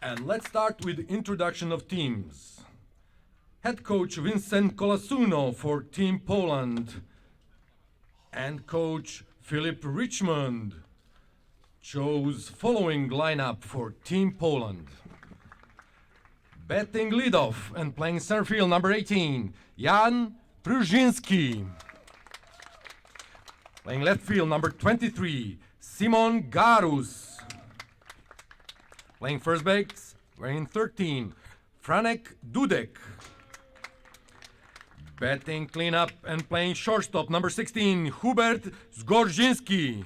And let's start with the introduction of teams. Head coach Vincent Colasuno for Team Poland and coach Philip Richmond chose following lineup for Team Poland. Batting leadoff and playing center field number 18, Jan Pruszinski. Playing left field number 23, Simon Garus. Playing first base, wearing 13, Franek Dudek. Batting cleanup and playing shortstop, number 16, Hubert Zgorzinski.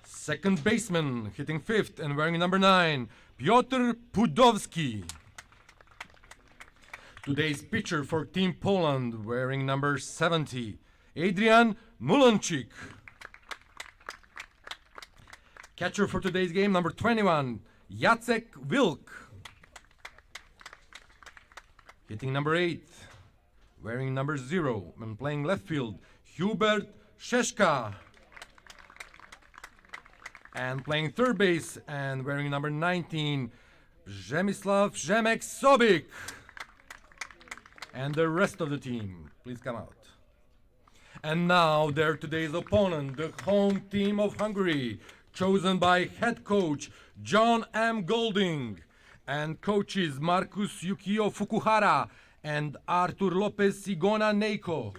Second baseman, hitting fifth and wearing number 9, Piotr Pudowski. Today's pitcher for Team Poland, wearing number 70, Adrian Mulanchik. Catcher for today's game, number 21, Jacek Wilk. Hitting number 8, wearing number 0, and playing left field, Hubert Szeszka. And playing third base and wearing number 19, Przemysław Przemek Sobik. And the rest of the team, please come out. And now they're today's opponent, the home team of Hungary, chosen by head coach John M. Golding and coaches Marcus Yukio Fukuhara and Artur Lopez Sigona Neiko.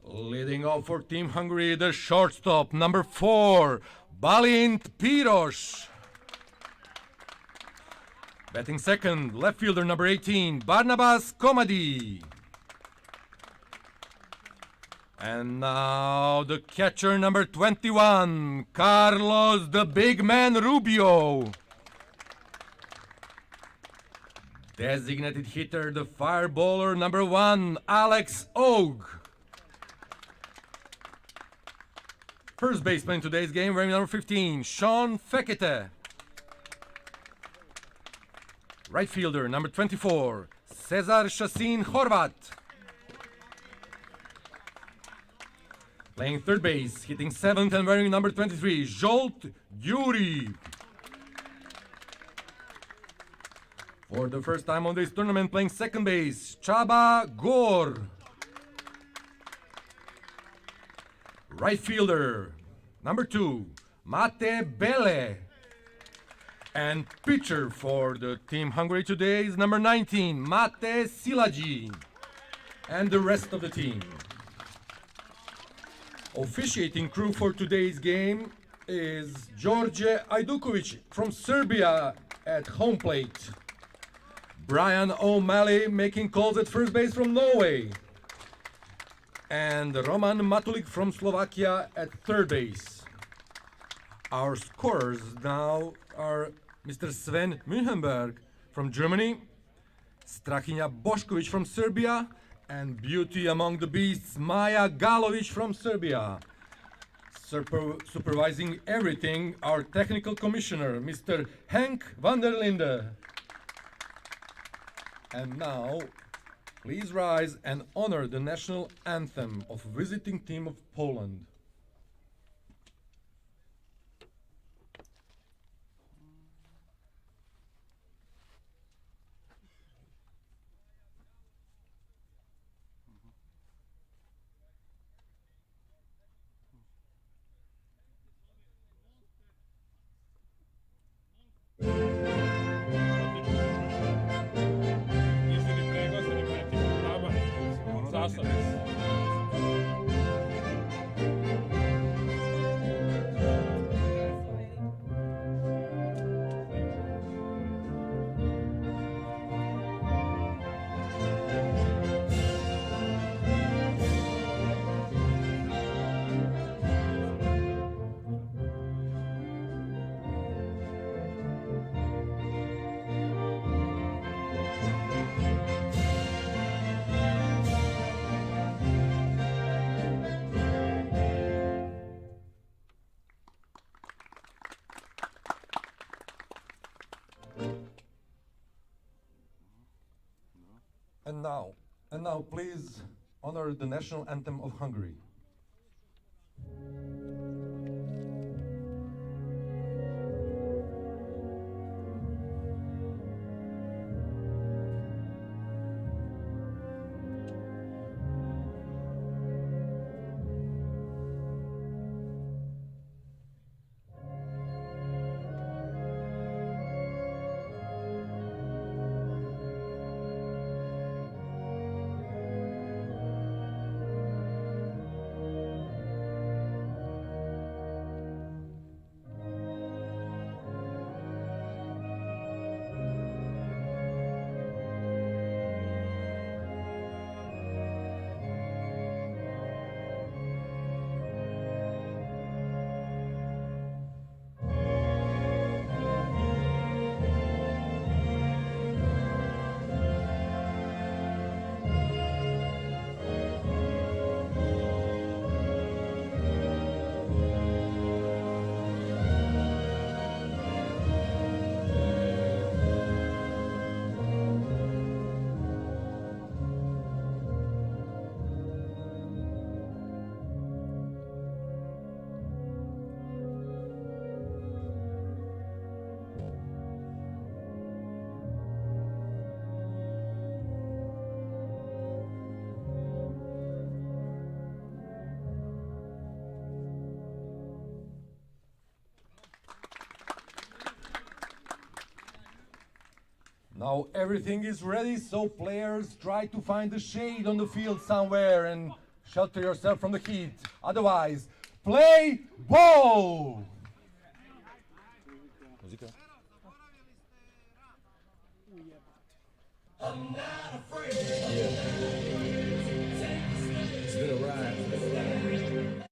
Leading off for Team Hungary, the shortstop, number 4, Balint Piros. Batting second, left fielder, number 18, Barnabas Komadi. And now the catcher, number 21, Carlos the Big Man Rubio. Designated hitter, the fireballer, number 1, Alex Og. First baseman in today's game, wearing number 15, Sean Fekete. Right fielder, number 24, Cezar Shasin Horvat. Playing third base, hitting 7th and wearing number 23, Zsolt Gyuri. For the first time on this tournament, playing second base, Csaba Gor. Right fielder, number 2, Mate Bele. And pitcher for the Team Hungary today is number 19, Mate Silagi. And the rest of the team. Officiating crew for today's game is George Ajdukovic from Serbia at home plate. Brian O'Malley making calls at first base from Norway. And Roman Matulik from Slovakia at third base. Our scorers now are Mr. Sven Mühlenberg from Germany, Strachinja Bošković from Serbia, and beauty among the beasts, Maja Galovic from Serbia. Supervising everything, our technical commissioner, Mr. Henk van der Linde. And now, please rise and honor the national anthem of visiting team of Poland. And now, please honor the national anthem of Hungary. Now everything is ready, so players try to find the shade on the field somewhere and shelter yourself from the heat. Otherwise, play ball! It's been a ride.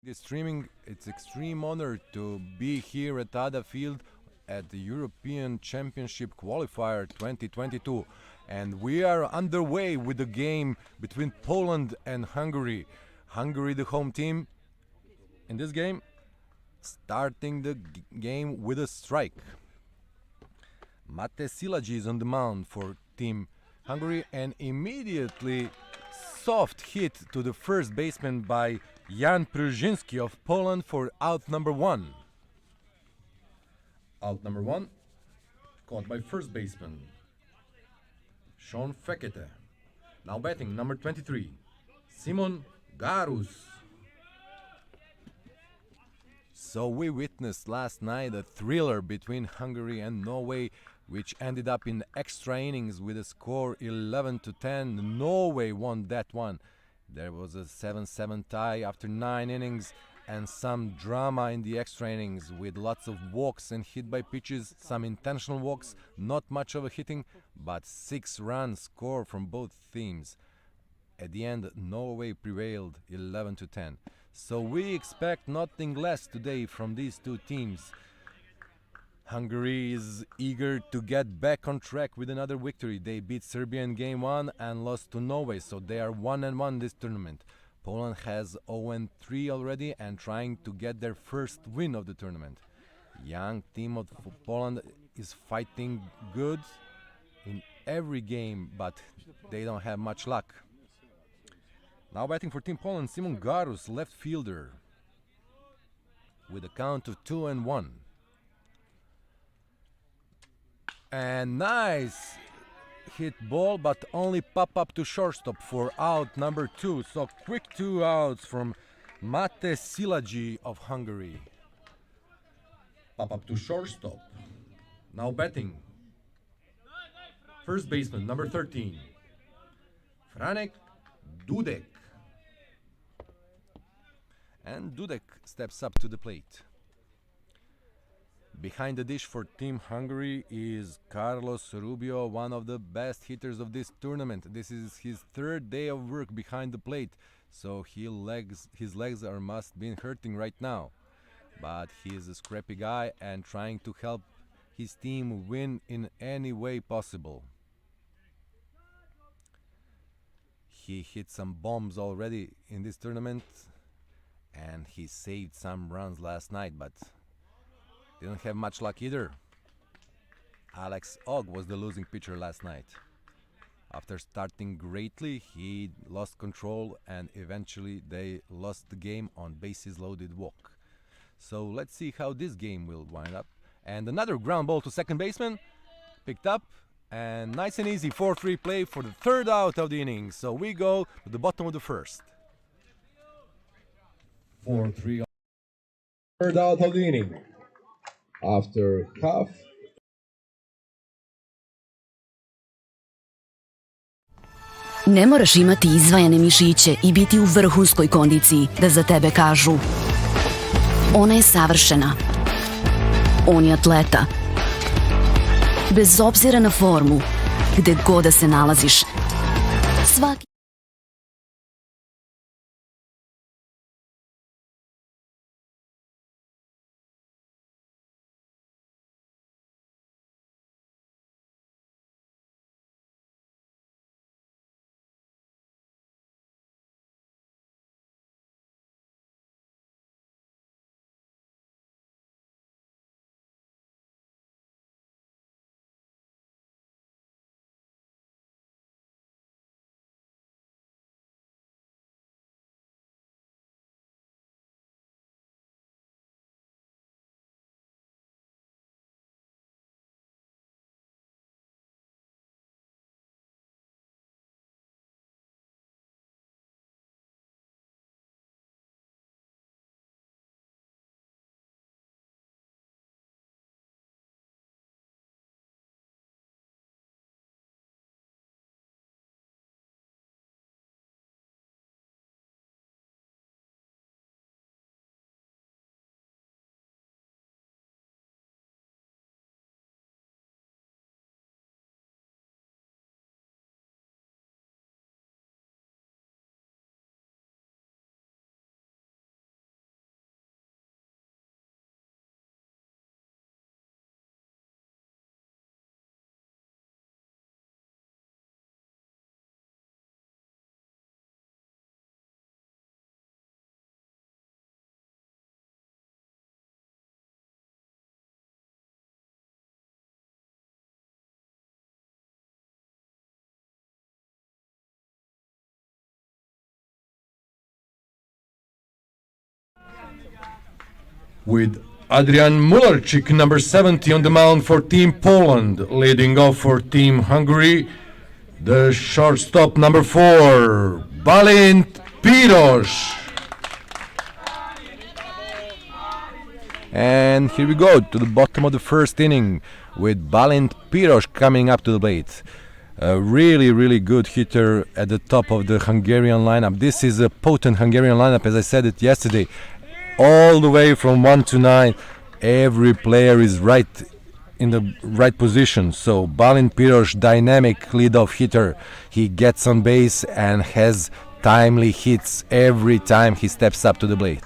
The streaming, it's extreme honor to be here at Ada Field at the European Championship Qualifier 2022. And we are underway with the game between Poland and Hungary. Hungary, the home team, in this game, starting the game with a strike. Mate Silagi is on the mound for Team Hungary, and immediately soft hit to the first baseman by Jan Pruszyński of Poland for out number 1. Out number 1, caught by first baseman Sean Fekete. Now batting number 23, Simon Garus. So we witnessed last night a thriller between Hungary and Norway, which ended up in extra innings with a score 11-10. Norway won that one. There was a 7-7 tie after 9 innings and some drama in the extra innings with lots of walks and hit by pitches, some intentional walks, not much of a hitting, but 6 runs scored from both teams. At the end, Norway prevailed 11-10. So we expect nothing less today from these two teams. Hungary is eager to get back on track with another victory. They beat Serbia in game 1 and lost to Norway, so they are 1-1 this tournament. Poland has 0-3 already and trying to get their first win of the tournament. Young team of Poland is fighting good in every game, but they don't have much luck. Now batting for Team Poland, Simon Garus, left fielder, with a count of 2-1. And nice hit ball, but only pop up to shortstop for out number 2. So quick 2 outs from Mate Silagi of Hungary. Pop up to shortstop. Now batting, first baseman number 13, Franek Dudek. And Dudek steps up to the plate. Behind the dish for Team Hungary is Carlos Rubio, one of the best hitters of this tournament. This is his 3rd day of work behind the plate, so his legs must be hurting right now. But he is a scrappy guy and trying to help his team win in any way possible. He hit some bombs already in this tournament, and he saved some runs last night, but didn't have much luck either. Alex Ogg was the losing pitcher last night. After starting greatly, he lost control and eventually they lost the game on bases loaded walk. So let's see how this game will wind up. And another ground ball to second baseman, picked up, and nice and easy 4-3 play for the 3rd out of the inning. So we go to the bottom of the 1st. 4-3, 3rd out of the inning. After half. Ne moraš imati izvajane mišiće i biti u vrhunskoj kondiciji da za tebe kažu ona je savršena. On je atleta. Bez obzira na formu, gde god da se nalaziš, svaki with Adrian Mularczyk, number 70, on the mound for Team Poland. Leading off for Team Hungary, the shortstop, number 4, Balint Piros. And here we go to the bottom of the first inning with Balint Piros coming up to the plate. A really good hitter at the top of the Hungarian lineup. This is a potent Hungarian lineup, as I said it yesterday. All the way from 1 to 9, every player is right in the right position. So Balint Piros, dynamic leadoff hitter. He gets on base and has timely hits every time he steps up to the plate.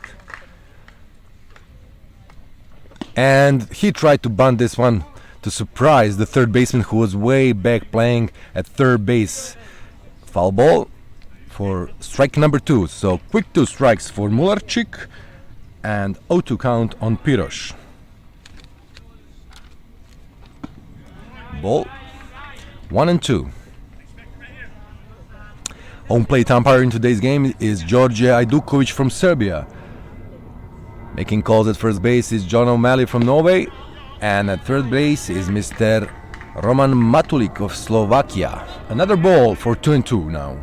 And he tried to bunt this one to surprise the third baseman, who was way back playing at third base. Foul ball for strike number 2. So quick 2 strikes for Mularczyk and 0-2 count on Piros. Ball 1-2. Home plate umpire in today's game is George Ajdukovic from Serbia. Making calls at first base is John O'Malley from Norway, and at third base is Mr. Roman Matulik of Slovakia. Another ball for 2-2 now.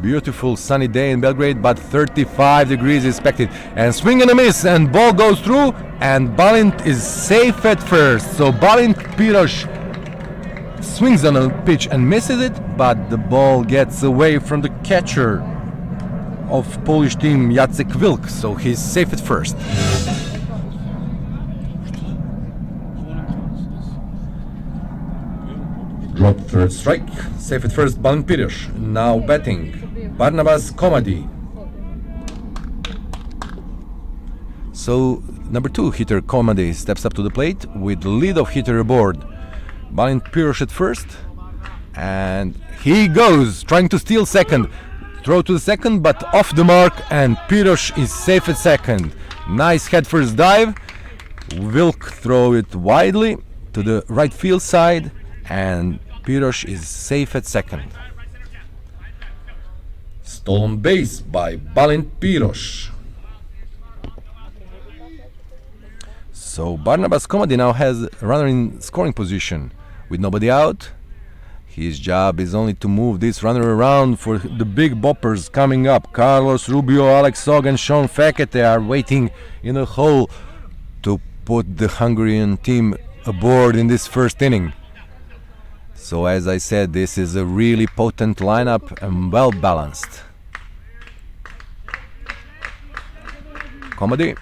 Beautiful sunny day in Belgrade, but 35 degrees expected. And swing and a miss, and ball goes through, and Balint is safe at first. So Balint Piros swings on a pitch and misses it, but the ball gets away from the catcher of Polish team Jacek Wilk, so he's safe at first. Drop third strike. Safe at first, Balint Piros. Now batting, Barnabas Komadi. So number 2 hitter Komadi steps up to the plate with leadoff hitter aboard. Balint Piros at first, and he goes trying to steal second. Throw to the second, but off the mark, and Piros is safe at second. Nice head first dive. Wilk throw it widely to the right field side, and Piros is safe at second. Stolen base by Balint Piros. So Barnabas Komadi now has a runner in scoring position with nobody out. His job is only to move this runner around for the big boppers coming up. Carlos Rubio, Alex Sog, and Sean Fekete are waiting in the hole to put the Hungarian team aboard in this first inning. So as I said, this is a really potent lineup and well balanced. Komadi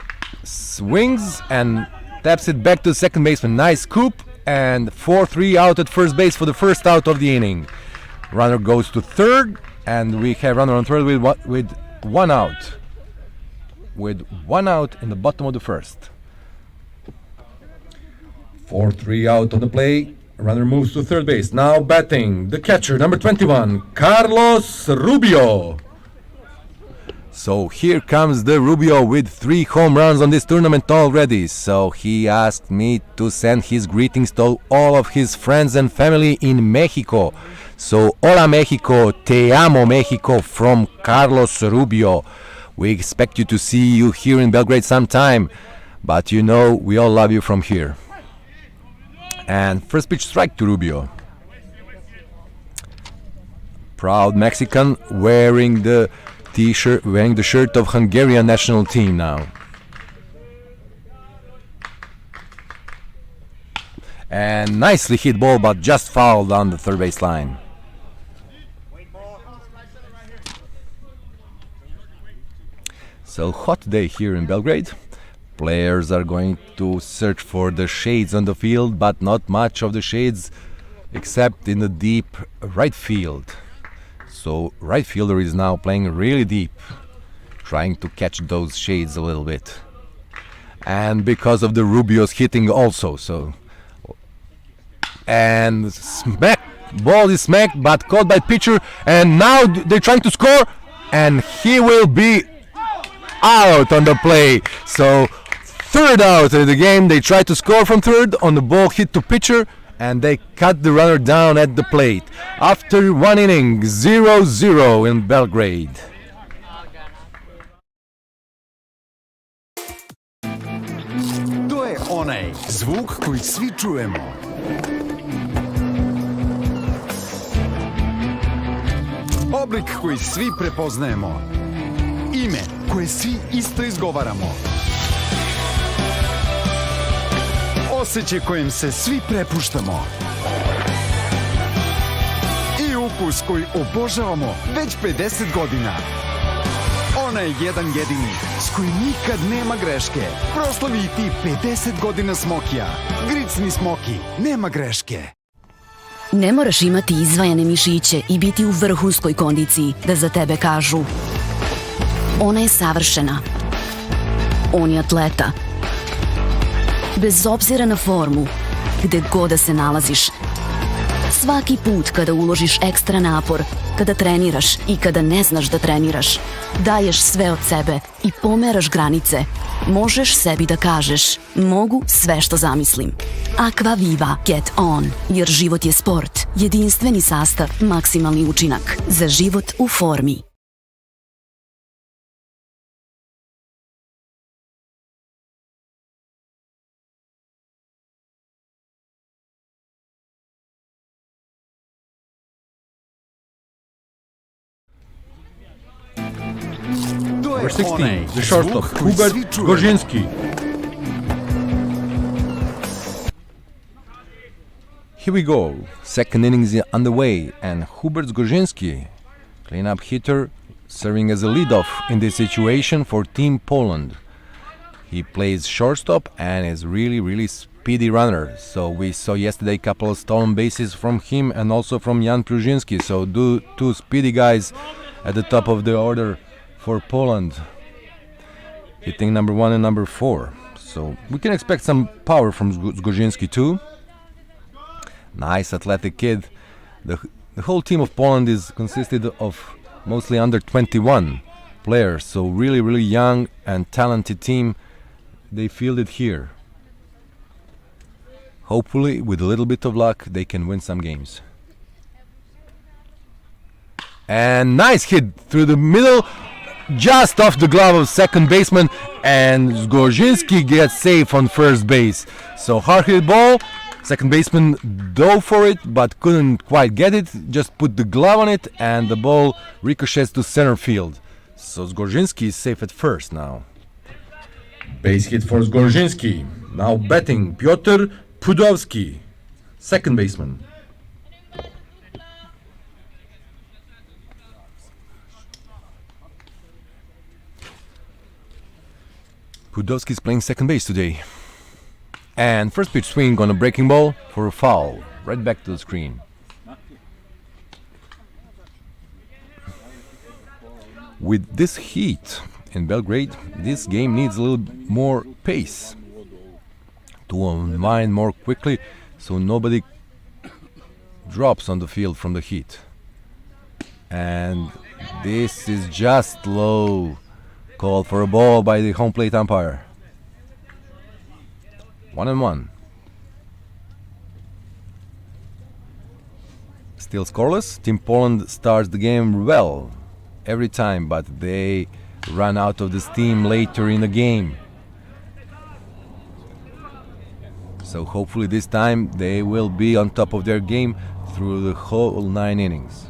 swings and taps it back to second baseman. Nice scoop, and 4-3 out at first base for the first out of the inning. Runner goes to third, and we have runner on third with one out. With one out in the bottom of the first. 4-3 out on the play. Runner moves to third base. Now batting, the catcher, number 21, Carlos Rubio. So here comes the Rubio with 3 home runs on this tournament already. So he asked me to send his greetings to all of his friends and family in Mexico. So hola Mexico, te amo Mexico from Carlos Rubio. We expect you to see you here in Belgrade sometime, but you know we all love you from here. And first pitch strike to Rubio. Proud Mexican wearing the T-shirt, wearing the shirt of Hungarian national team now. And nicely hit ball, but just fouled on the third base line. So hot day here in Belgrade. Players are going to search for the shades on the field, but not much of the shades except in the deep right field. So right fielder is now playing really deep, trying to catch those shades a little bit. And because of the Rubio's hitting also, so. And smack, ball is smacked, but caught by pitcher, and now they're trying to score, and he will be out on the play. So third out of the game, they tried to score from third on the ball hit to pitcher, and they cut the runner down at the plate. After one inning, 0-0 in Belgrade. onaj zvuk koji svi čujemo. Oblik koji svi prepoznajemo. Ime koje svi isto izgovaramo. Osjećaj kojim se svi prepuštamo. I ukus koji obožavamo već 50 godina. Onaj jedan jedini s kojim nikad nema greške. Proslavi i ti 50 godina Smokija. Gricni Smoki, nema greške. Ne moraš imati izvajane mišiće i biti u vrhunskoj kondiciji da za tebe kažu ona je savršena. On je atleta. Bez obzira na formu, gde god da se nalaziš. Svaki put kada uložiš ekstra napor, kada treniraš i kada ne znaš da treniraš, daješ sve od sebe i pomeraš granice, možeš sebi da kažeš mogu sve što zamislim. Aqua Viva Get On, jer život je sport, jedinstveni sastav, maksimalni učinak za život u formi. Number 16, the shortstop, Hubert Gorzinski. Here we go. Second innings on the way, and Hubert Gorzinski, cleanup hitter, serving as a leadoff in this situation for Team Poland. He plays shortstop and is really speedy runner. So we saw yesterday a couple of stolen bases from him and also from Jan Pruzinski. So two speedy guys at the top of the order for Poland, hitting number 1 and number 4. So we can expect some power from Gorzinski too. Nice athletic kid. The whole team of Poland is consisted of mostly under 21 players, so really young and talented team. They fielded here. Hopefully, with a little bit of luck, they can win some games. And nice hit through the middle, just off the glove of second baseman, and Gorzinski gets safe on first base. So hard hit ball. Second baseman dove for it, but couldn't quite get it. Just put the glove on it, and the ball ricochets to center field. So Gorzinski is safe at first now. Base hit for Gorzinski. Now batting Piotr Pudowski, second baseman. Pudowski is playing second base today. And first pitch swing on a breaking ball for a foul. Right back to the screen. With this heat in Belgrade, this game needs a little more pace to unwind more quickly so nobody drops on the field from the heat. And this is just low. Called for a ball by the home plate umpire. 1-1. Still scoreless. Team Poland starts the game well every time, but they run out of the steam later in the game. So hopefully this time they will be on top of their game through the whole 9 innings.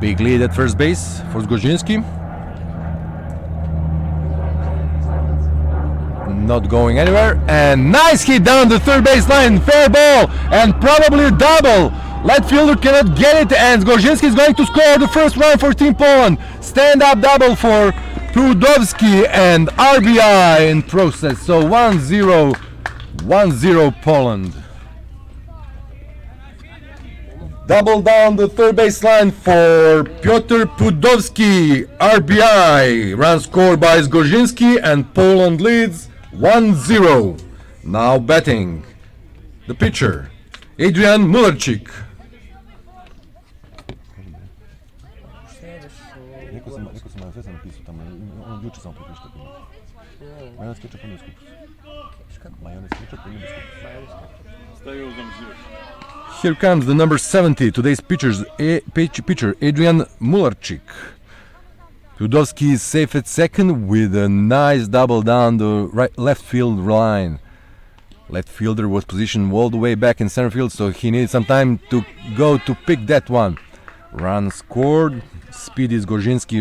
Big lead at first base for Gorzinski. Not going anywhere, and nice hit down the third base line, fair ball, and probably a double. Left fielder cannot get it, and Gorzinski is going to score the first run for Team Poland. Stand-up double for Pudowski and RBI in process. So 1-0 Poland. Double down the third baseline for Piotr Pudowski, RBI. Run scored by Gorzinski, and Poland leads 1-0. Now batting the pitcher, Adrian Mularczyk. Here comes the number 70, today's pitcher Adrian Mularczyk. Trudowski is safe at second with a nice double down the left field line. Left fielder was positioned all the way back in center field, so he needed some time to go to pick that one. Run scored. Speedy Zgorzinski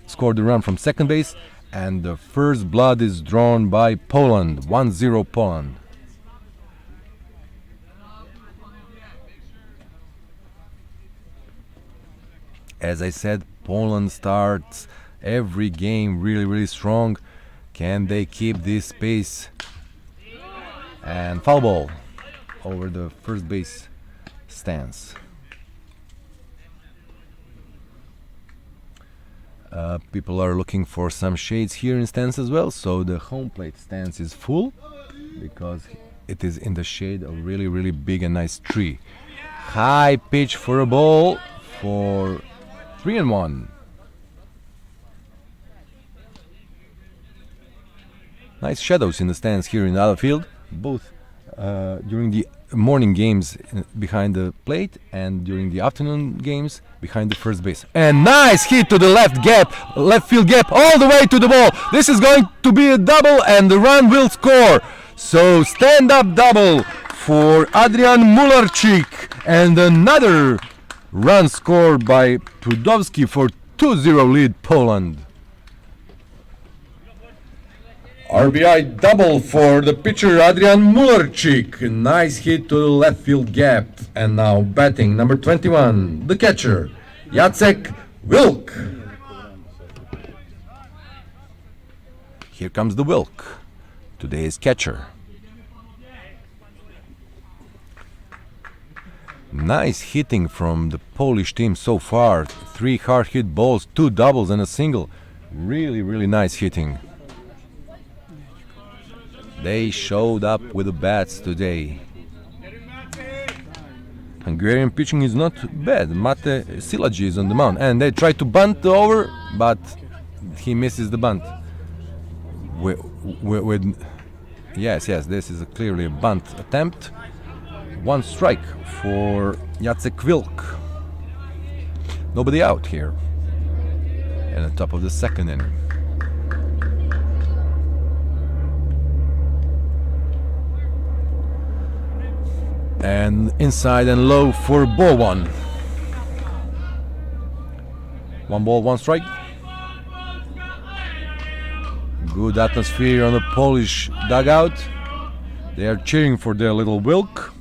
scored the run from second base, and the first blood is drawn by Poland. 1-0 Poland. As I said, Poland starts every game really strong. Can they keep this pace? And foul ball over the first base stance. People are looking for some shades here in stance as well, so the home plate stance is full because it is in the shade of really big and nice tree. High pitch for a ball for 3-1. Nice shadows in the stands here in the outfield, both during the morning games behind the plate and during the afternoon games behind the first base. And nice hit to the left field gap, all the way to the ball. This is going to be a double, and the run will score. So stand-up double for Adrian Mularczyk, and another run scored by Trudowski for 2-0 lead Poland. RBI double for the pitcher Adrian Mularczyk. Nice hit to the left field gap. And now batting number 21, the catcher, Jacek Wilk. Here comes the Wilk, today's catcher. Nice hitting from the Polish team so far. 3 hard hit balls, 2 doubles and a single. Really nice hitting. They showed up with the bats today. Hungarian pitching is not bad. Mate Szilágyi is on the mound, and they try to bunt over, but he misses the bunt. Yes, this is clearly a bunt attempt. 1 strike for Jacek Wilk. Nobody out here at the top of the second inning. And inside and low for ball 1. 1 ball, 1 strike. Good atmosphere on the Polish dugout. They are cheering for their little Wilk.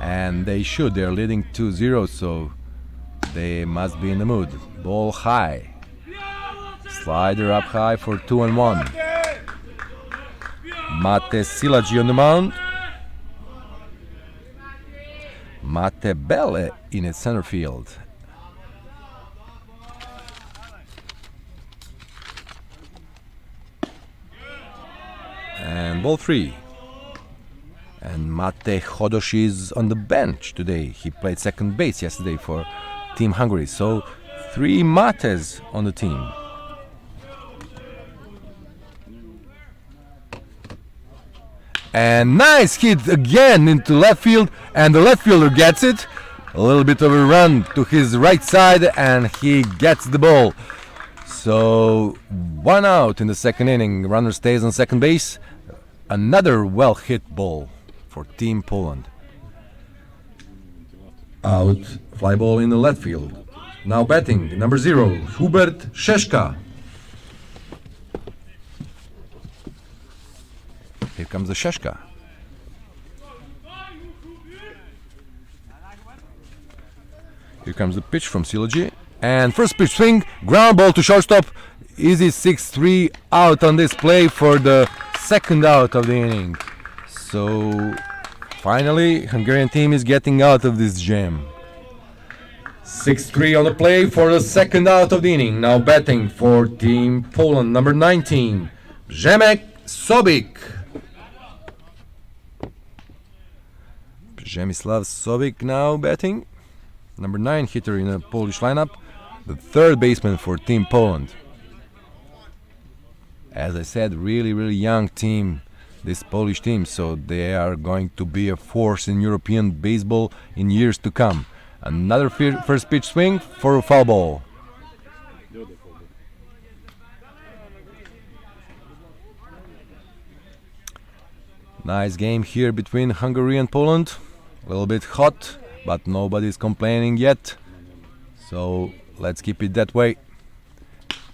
And they should. They're leading 2-0, so they must be in the mood. Ball high. Slider up high for 2-1. Mate Szilágyi on the mound. Mate Bele in its center field. And ball 3. And Mate Hodos is on the bench today. He played second base yesterday for Team Hungary. So 3 Mates on the team. And nice hit again into left field, and the left fielder gets it. A little bit of a run to his right side, and he gets the ball. So 1 out in the second inning. Runner stays on second base. Another well hit ball for Team Poland. Out, fly ball in the left field. Now batting number 0, Hubert Szeszka. Here comes the Szeszka. Here comes the pitch from Szilágyi. And first pitch swing, ground ball to shortstop. Easy 6-3 out on this play for the second out of the inning. So finally, Hungarian team is getting out of this jam. 6-3 on the play for the second out of the inning. Now batting for Team Poland, number 19, Przemek Sobik. Przemysław Sobik now batting. Number 9 hitter in the Polish lineup. The third baseman for Team Poland. As I said, really young team, this Polish team, so they are going to be a force in European baseball in years to come. Another first pitch swing for a foul ball. Nice game here between Hungary and Poland. A little bit hot, but nobody's complaining yet. So let's keep it that way.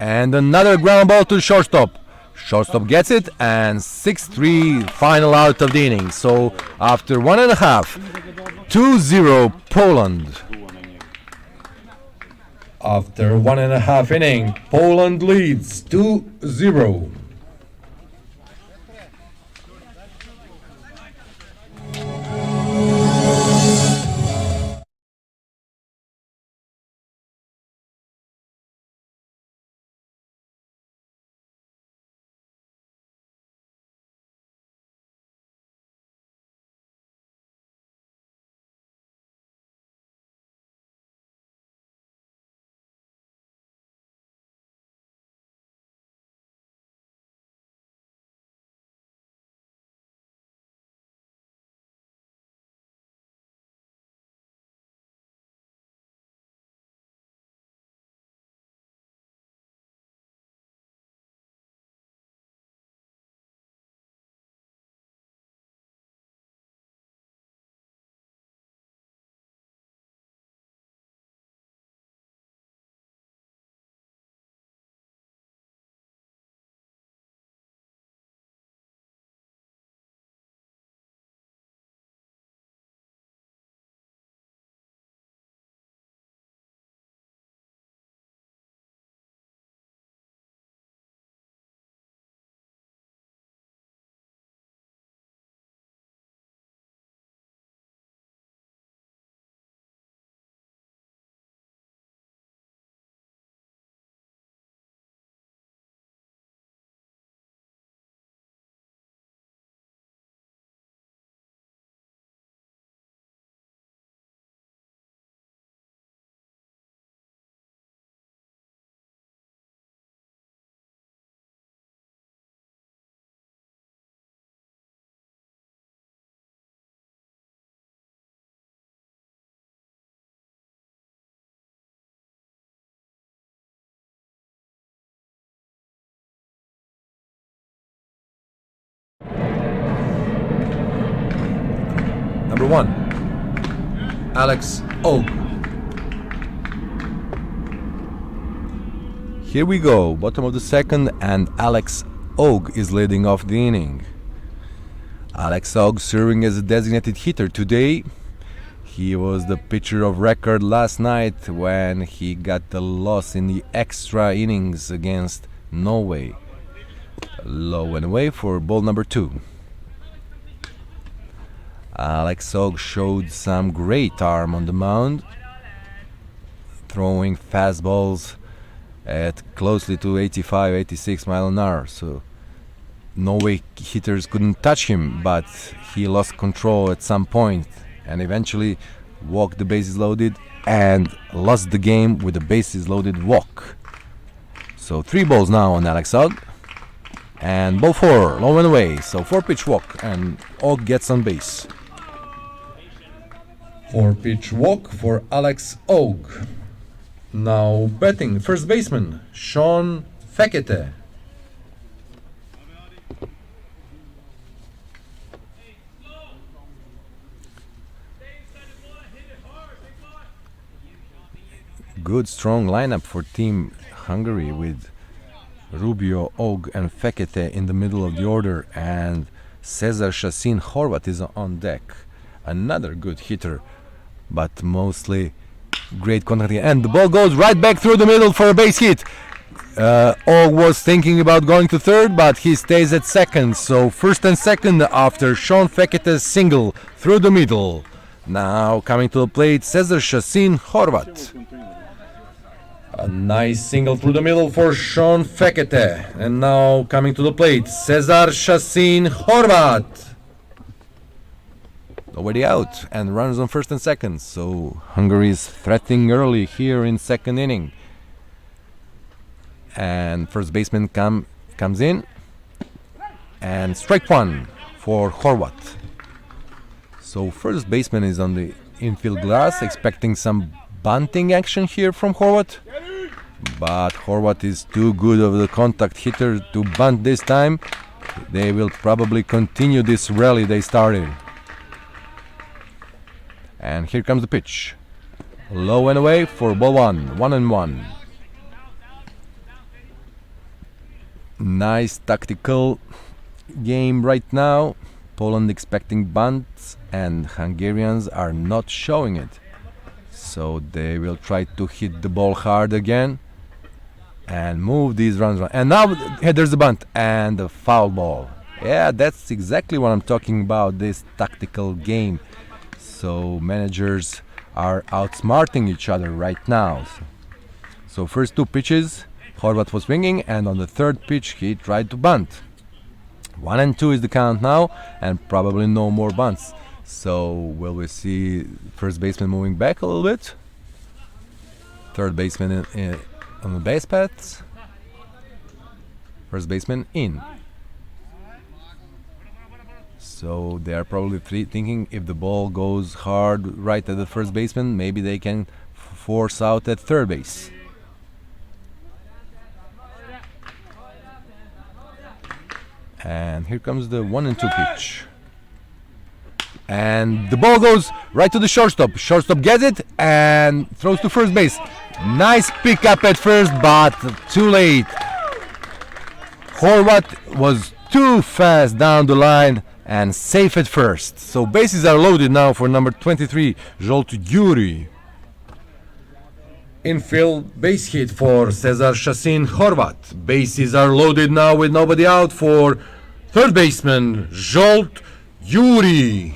And another ground ball to shortstop. Shortstop gets it, and 6-3 final out of the inning. So after 1.5, 2-0 Poland. After 1.5 inning, Poland leads 2-0. Number 1, Alex Og. Here we go, bottom of the second, and Alex Og is leading off the inning. Alex Og serving as a designated hitter today. He was the pitcher of record last night when he got the loss in the extra innings against Norway. Low and away for ball number 2. Alex Og showed some great arm on the mound, throwing fastballs at closely to 85, 86 miles an hour. So Norway hitters couldn't touch him, but he lost control at some point and eventually walked the bases loaded and lost the game with a bases loaded walk. So 3 balls now on Alex Og. And ball 4, low and away. So 4-pitch walk, and Og gets on base. 4-pitch walk for Alex Og. Now batting, first baseman, Sean Fekete. Good strong lineup for Team Hungary with Rubio, Og and Fekete in the middle of the order, and Cesar Shasin Horvat is on deck. Another good hitter, but mostly great contact. And the ball goes right back through the middle for a base hit. Og was thinking about going to third, but he stays at second. So first and second after Sean Fekete's single through the middle. Now coming to the plate, Cesar Shasin Horvat. A nice single through the middle for Sean Fekete. And now coming to the plate, Cesar Shasin Horvat. Already out and runs on first and second. So Hungary is threatening early here in second inning. And first baseman comes in. And strike 1 for Horvat. So first baseman is on the infield glass, expecting some bunting action here from Horvat. But Horvat is too good of the contact hitter to bunt this time. They will probably continue this rally they started. And here comes the pitch. Low and away for ball 1-1. Nice tactical game right now. Poland expecting bunts and Hungarians are not showing it. So they will try to hit the ball hard again and move these runs around. And now there's the bunt and the foul ball. Yeah, that's exactly what I'm talking about, this tactical game. So managers are outsmarting each other right now. So first two pitches, Horvat was swinging, and on the third pitch he tried to bunt. 1-2 is the count now, and probably no more bunts. So will we see first baseman moving back a little bit? Third baseman on the base paths. First baseman in. So they are probably thinking if the ball goes hard right at the first baseman, maybe they can force out at third base. And here comes the 1-2 pitch. And the ball goes right to the shortstop. Shortstop gets it and throws to first base. Nice pickup at first, but too late. Horvat was too fast down the line and safe at first. So bases are loaded now for number 23, Zsolt Gyuri. Infield base hit for Cesar Shasin Horvat. Bases are loaded now with nobody out for third baseman Zsolt Gyuri.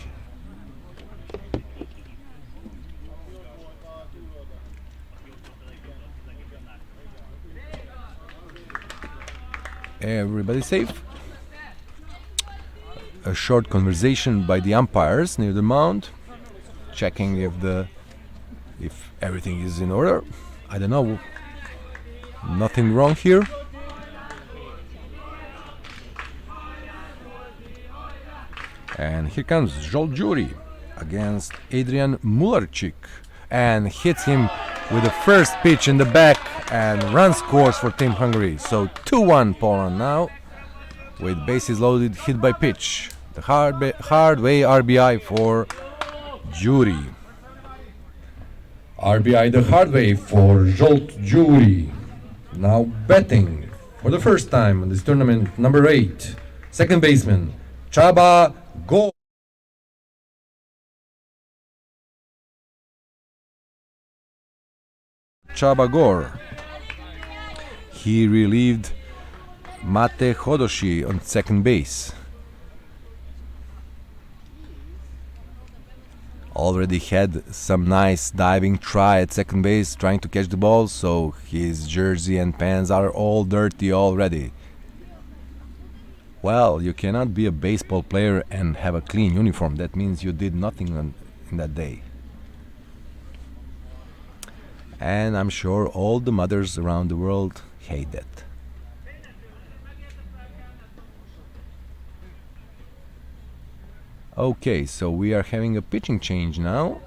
Everybody safe. A short conversation by the umpires near the mound, checking if everything is in order. I don't know. Nothing wrong here. And here comes Zsolt Gyuri against Adrian Mularczyk and hits him with the first pitch in the back, and run scores for Team Hungary. So 2-1 Poland now with bases loaded, hit by pitch. The hard way RBI for Gyuri. RBI the hard way for Zsolt Gyuri. Now batting for the first time in this tournament, number 8, second baseman Csaba Gór. Csaba Gór. He relieved Mate Hodoshi on second base. Already had some nice diving try at second base, trying to catch the ball, so his jersey and pants are all dirty already. Well, you cannot be a baseball player and have a clean uniform. That means you did nothing in that day. And I'm sure all the mothers around the world hate that. Okay, so we are having a pitching change now.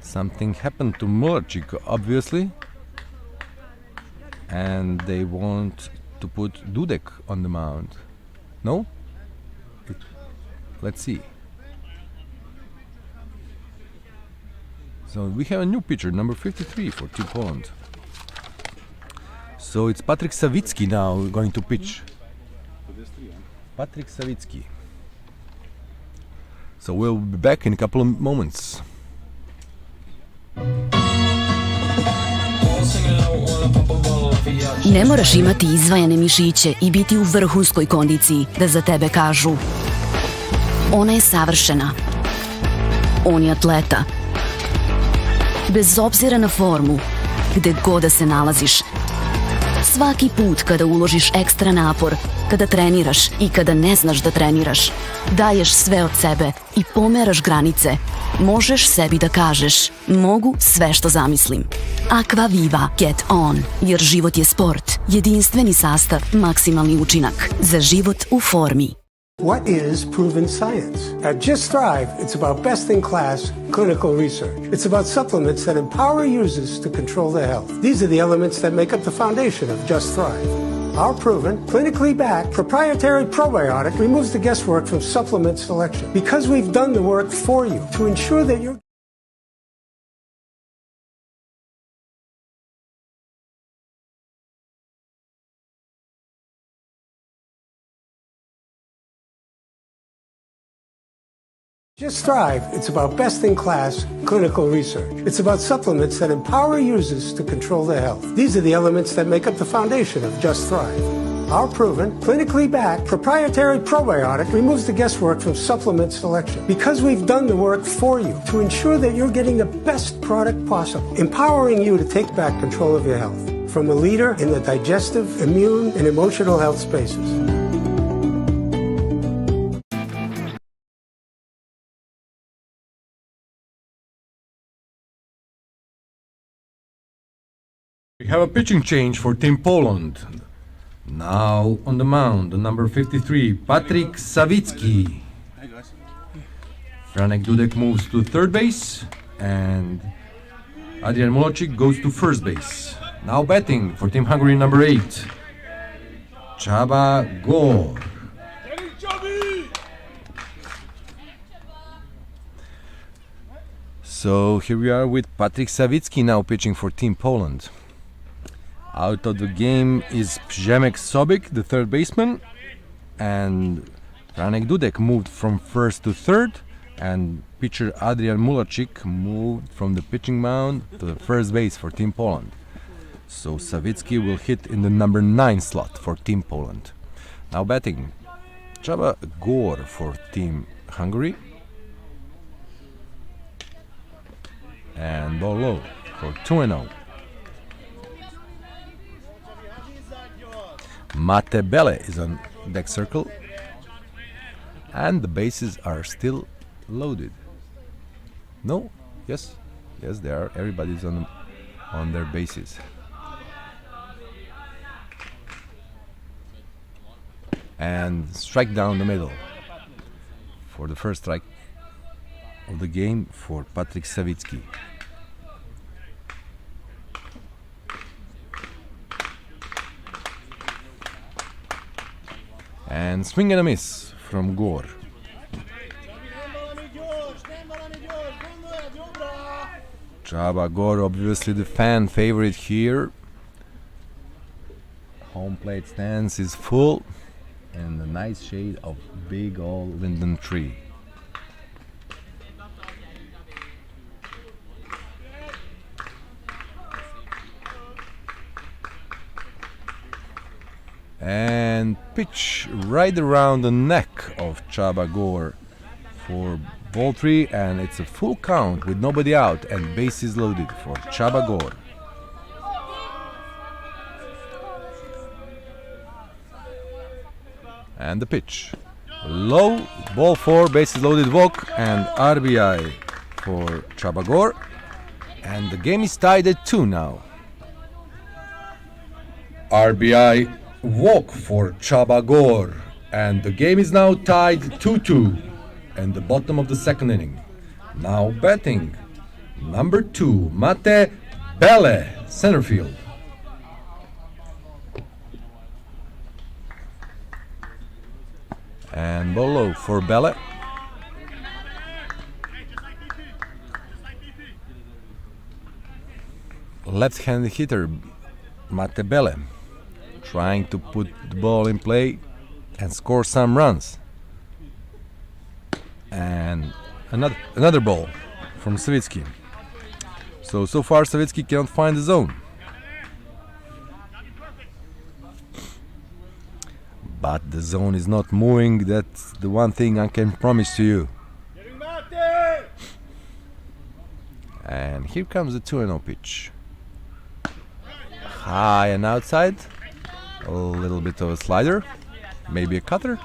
Something happened to Mularczyk, obviously. And they want to put Dudek on the mound. No? Let's see. So we have a new pitcher, number 53 for Team Poland. So it's Patryk Sawicki now going to pitch. Patryk Sawicki. So we'll be back in a couple of moments. Ne moraš imati izvajane mišiće i biti u vrhunskoj kondiciji da za tebe kažu: ona je savršena. On je atleta. Bez obzira na formu, gde god da se nalaziš, svaki put kada uložiš ekstra napor, kada treniraš i kada ne znaš da treniraš, daješ sve od sebe i pomeraš granice, možeš sebi da kažeš: mogu sve što zamislim. Aqua Viva Get On, jer život je sport, jedinstveni sastav, maksimalni učinak za život u formi. What is proven science? At Just Thrive, it's about best-in-class clinical research. It's about supplements that empower users to control their health. These are the elements that make up the foundation of Just Thrive. Our proven, clinically backed, proprietary probiotic removes the guesswork from supplement selection because we've done the work for you to ensure that you're Just Thrive, it's about best-in-class clinical research. It's about supplements that empower users to control their health. These are the elements that make up the foundation of Just Thrive. Our proven, clinically backed, proprietary probiotic removes the guesswork from supplement selection because we've done the work for you to ensure that you're getting the best product possible, empowering you to take back control of your health from a leader in the digestive, immune, and emotional health spaces. We have a pitching change for Team Poland. Now on the mound, the number 53, Patryk Sawicki. Franek Dudek moves to third base, and Adrian Mulacik goes to first base. Now batting for Team Hungary, number 8, Csaba Gór. So here we are with Patryk Sawicki now pitching for Team Poland. Out of the game is Przemek Sobik, the third baseman, and Franek Dudek moved from first to third, and pitcher Adrian Mulacik moved from the pitching mound to the first base for Team Poland. So Sawicki will hit in the number 9 slot for Team Poland. Now batting, Csaba Gór for Team Hungary, and ball low for 2-0. Mate Bele is on deck circle, and the bases are still loaded. No? Yes, they are. Everybody's on their bases. And strike down the middle for the first strike of the game for Patryk Sawicki. And swing and a miss from Gór. Csaba Gór, obviously the fan favorite here. Home plate stance is full, and a nice shade of big old linden tree. And pitch right around the neck of Csaba Gór for ball 3, and it's a full count with nobody out and bases loaded for Csaba Gór. And the pitch low, ball 4, bases loaded, walk, and RBI for Csaba Gór, and the game is tied at 2 now. RBI walk for Csaba Gór, and the game is now tied 2-2 and the bottom of the second inning. Now batting, number 2, Mate Bele, center field. And ball low for Bele. Left-handed hitter Mate Bele trying to put the ball in play and score some runs. And another ball from Sawicki. So far Sawicki cannot find the zone. But the zone is not moving, that's the one thing I can promise to you. And here comes the 2-0 pitch. High and outside. A little bit of a slider, maybe a cutter.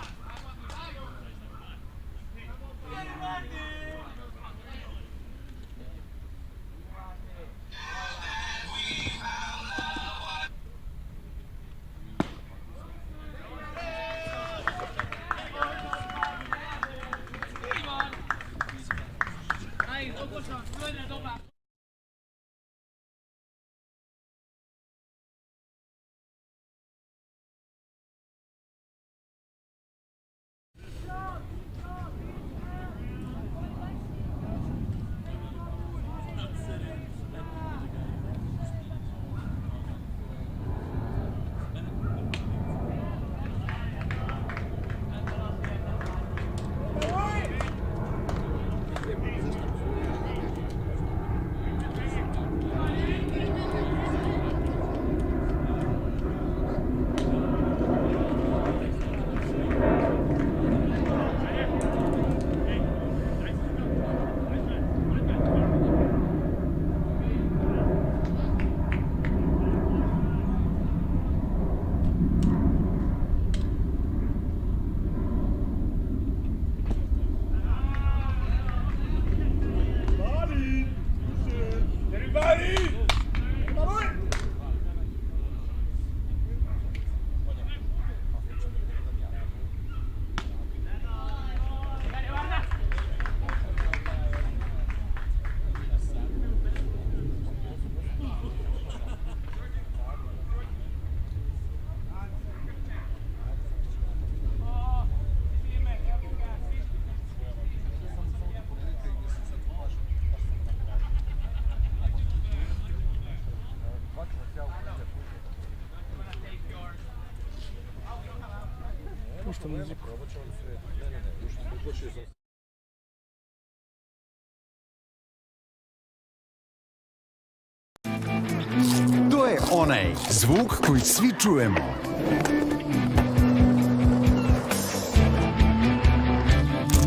puštam muziku. To je onaj zvuk koji svi čujemo.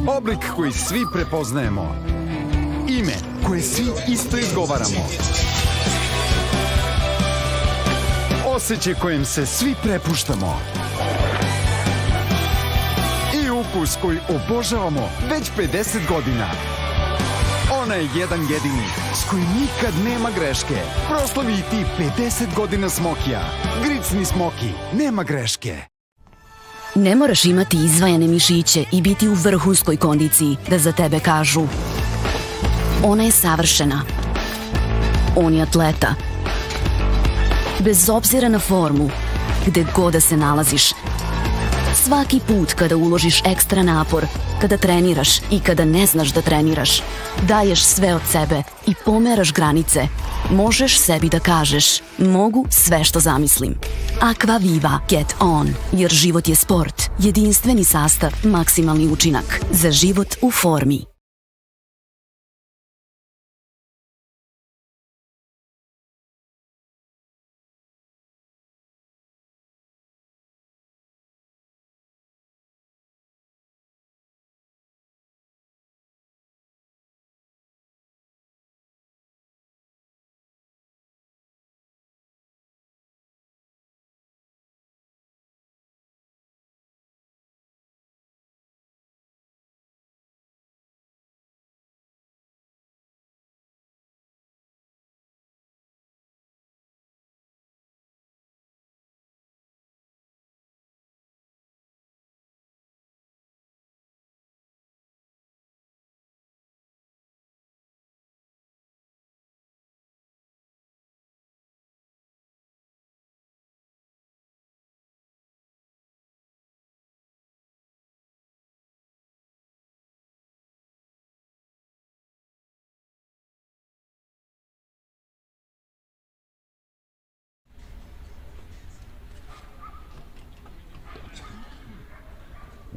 Oblik koji svi prepoznajemo. Ime koje svi isto izgovaramo. Osjećaj kojem se svi prepuštamo. I ukus koji obožavamo već 50 godina. Onaj jedan jedini s kojim nikad nema greške. Proslavi i ti 50 godina Smokija. Gricni Smoki, nema greške. Ne moraš imati izvajane mišiće i biti u vrhunskoj kondiciji da za tebe kažu ona je savršena. On je atleta. Bez obzira na formu, gde god da se nalaziš, svaki put kada uložiš ekstra napor, kada treniraš i kada ne znaš da treniraš, daješ sve od sebe i pomeraš granice, možeš sebi da kažeš mogu sve što zamislim. Aqua Viva Get On, jer život je sport, jedinstveni sastav, maksimalni učinak za život u formi.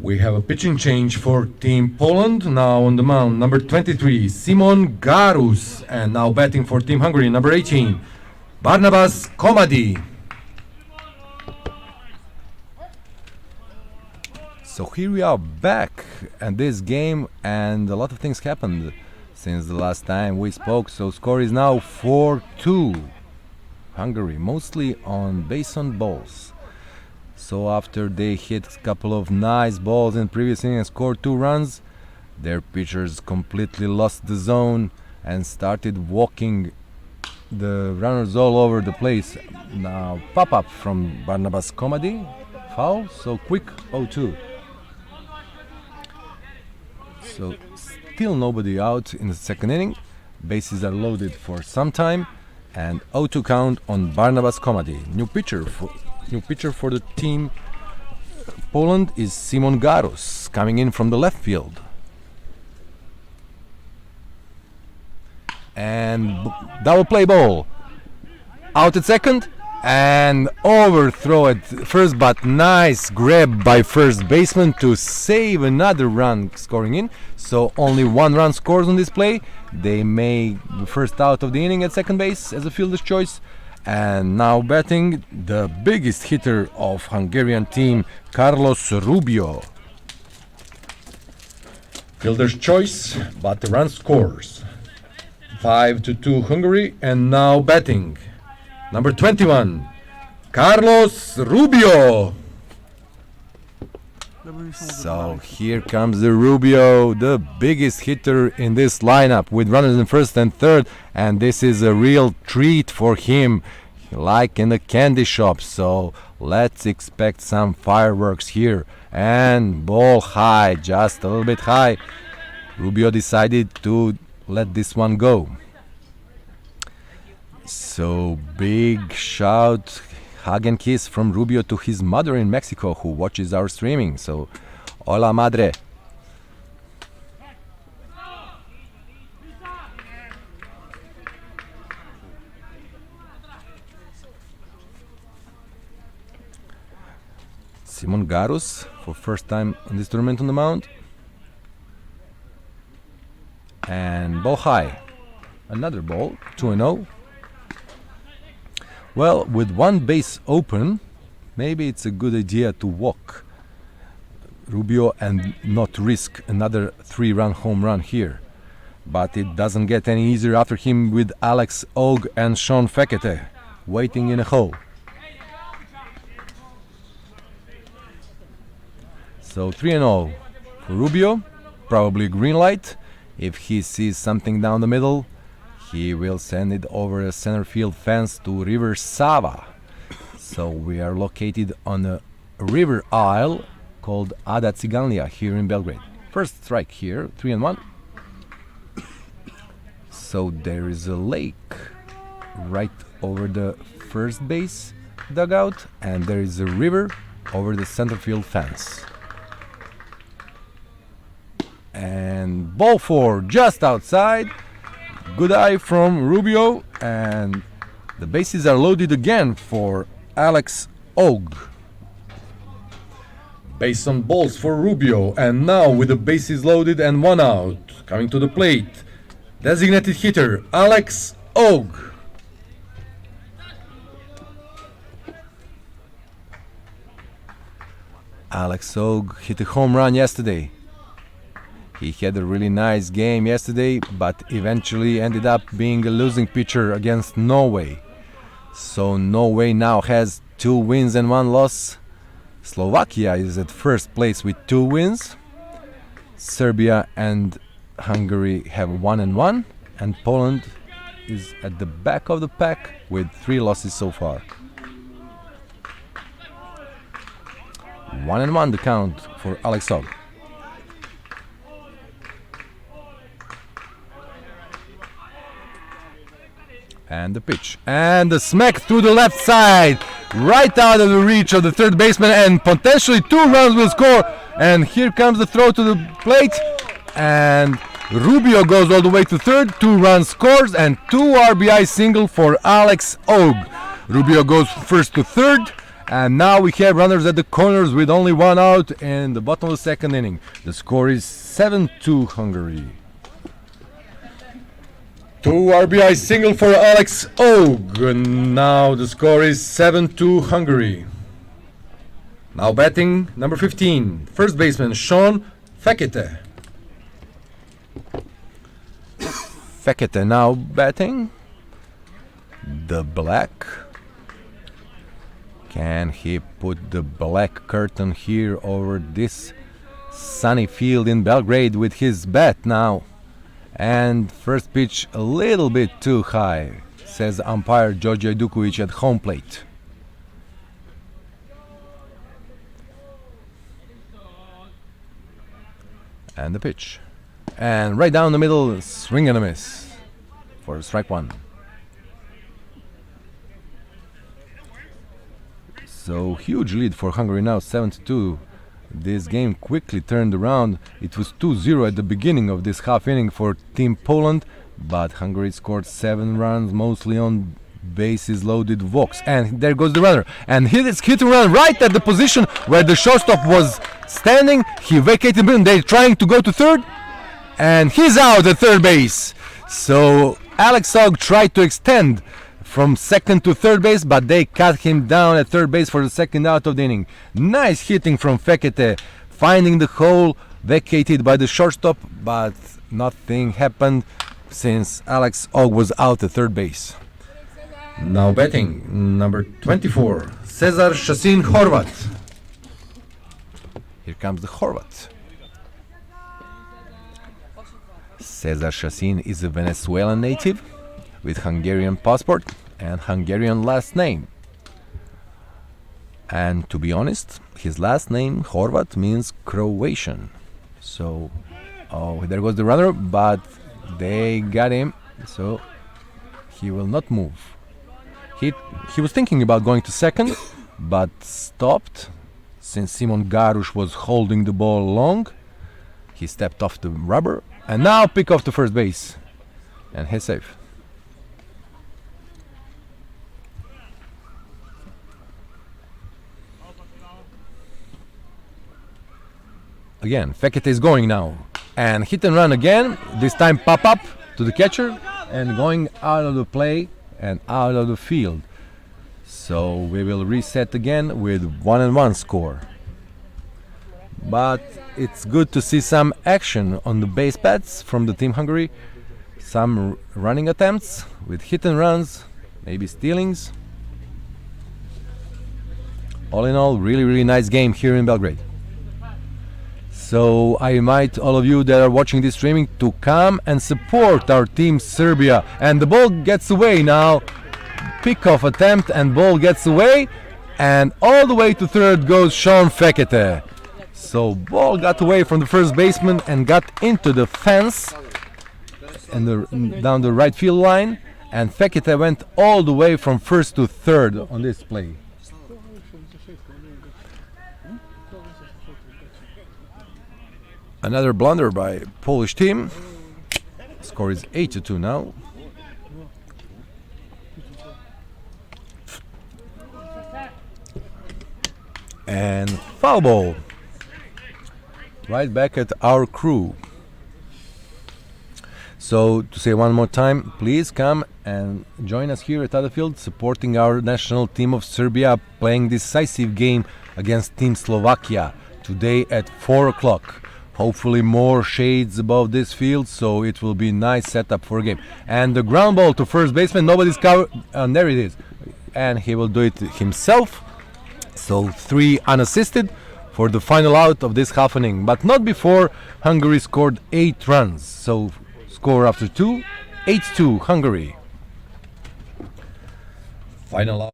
We have a pitching change for Team Poland. Now on the mound, number 23, Simon Garus. And now batting for Team Hungary, number 18, Barnabas Komadi. So here we are back at this game, and a lot of things happened since the last time we spoke. So score is now 4-2 Hungary, mostly based on balls. So after they hit a couple of nice balls in previous inning and scored 2 runs, their pitchers completely lost the zone and started walking the runners all over the place. Now pop up from Barnabas Komadi, foul, so quick 0-2. So still nobody out in the second inning. Bases are loaded for some time, and 0-2 count on Barnabas Komadi. New pitcher for the team Poland is Simon Garus, coming in from the left field. And double play ball. Out at second and overthrow at first, but nice grab by first baseman to save another run scoring in. So only 1 run scores on this play. They make the first out of the inning at second base as a fielder's choice. And now batting, the biggest hitter of Hungarian team, Carlos Rubio. Fielder's choice, but the run scores. 5-2 Hungary, and now batting, number 21, Carlos Rubio. So here comes the Rubio, the biggest hitter in this lineup, with runners in first and third, and this is a real treat for him, like in the candy shop. So let's expect some fireworks here. And ball high, just a little bit high. Rubio decided to let this one go. So big shout, hug and kiss from Rubio to his mother in Mexico, who watches our streaming. So hola madre. Simon Garus for first time in this tournament on the mound. And ball high. Another ball, 2-0. Well, with one base open, maybe it's a good idea to walk Rubio and not risk another 3-run home run here. But it doesn't get any easier after him with Alex Og and Sean Fekete waiting in a hole. So 3-0 for Rubio, probably a green light. If he sees something down the middle, he will send it over a center field fence to River Sava. So we are located on a river isle called Ada Ciganlija here in Belgrade. First strike here, 3-1. So there is a lake right over the first base dugout, and there is a river over the center field fence. And ball 4 just outside. Good eye from Rubio, and the bases are loaded again for Alex Og. Base on balls for Rubio, and now with the bases loaded and one out, coming to the plate, designated hitter Alex Og. Alex Og hit a home run yesterday. He had a really nice game yesterday, but eventually ended up being a losing pitcher against Norway. So Norway now has 2 wins and 1 loss. Slovakia is at first place with 2 wins. Serbia and Hungary have 1 and 1, and Poland is at the back of the pack with 3 losses so far. 1 and 1 the count for Alex Og. And the pitch. And the smack through the left side. Right out of the reach of the third baseman. And potentially 2 runs will score. And here comes the throw to the plate. And Rubio goes all the way to third. 2 runs scores. And 2 RBI single for Alex Og. Rubio goes first to third. And now we have runners at the corners with only 1 out in the bottom of the second inning. The score is 7-2 Hungary. 2 RBI single for Alex Og. Now the score is 7-2 Hungary. Now batting number 15, first baseman Sean Fekete. Fekete now batting. The black. Can he put the black curtain here over this sunny field in Belgrade with his bat now? And first pitch a little bit too high, says umpire Đorđe Ajduković at home plate. And the pitch. And right down the middle, swing and a miss for strike 1. So huge lead for Hungary now, 7-2. This game quickly turned around. It was 2-0 at the beginning of this half inning for Team Poland, but Hungary scored 7 runs, mostly on bases loaded walks. And there goes the runner. And hit a run right at the position where the shortstop was standing. He vacated him. They're trying to go to third, and he's out at third base. So Alex Og tried to extend from second to third base, but they cut him down at third base for the second out of the inning. Nice hitting from Fekete, finding the hole vacated by the shortstop, but nothing happened since Alex Og was out at third base. Now batting number 24, Cesar Šasin Horvat. Here comes the Horvat. Cesar Šasin is a Venezuelan native with Hungarian passport and Hungarian last name. And to be honest, his last name, Horvat, means Croatian. So, there goes the runner, but they got him, so he will not move. He was thinking about going to second, but stopped since Simon Garus was holding the ball long. He stepped off the rubber, and now pick off to first base, and he's safe. again. Fekete is going now. And hit and run again. This time pop up to the catcher and going out of the play and out of the field. So we will reset again with 1-1 score. But it's good to see some action on the base paths from the Team Hungary. Some running attempts with hit and runs, maybe stealings. All in all, really nice game here in Belgrade. So I invite all of you that are watching this streaming to come and support our team Serbia. And the ball gets away now. Pick-off attempt and ball gets away. And all the way to third goes Sean Fekete. So ball got away from the first baseman and got into the fence and down the right field line. And Fekete went all the way from first to third on this play. Another blunder by Polish team. Score is 8-2 now. And foul ball. Right back at our crew. So to say one more time, please come and join us here at Otherfield, supporting our national team of Serbia, playing decisive game against Team Slovakia today at 4 o'clock. Hopefully more shades above this field, so it will be a nice setup for a game. And the ground ball to first baseman, nobody's covered, and there it is. And he will do it himself. So 3 unassisted for the final out of this half inning. But not before Hungary scored 8 runs. So score after 2, 8-2 Hungary. Final out.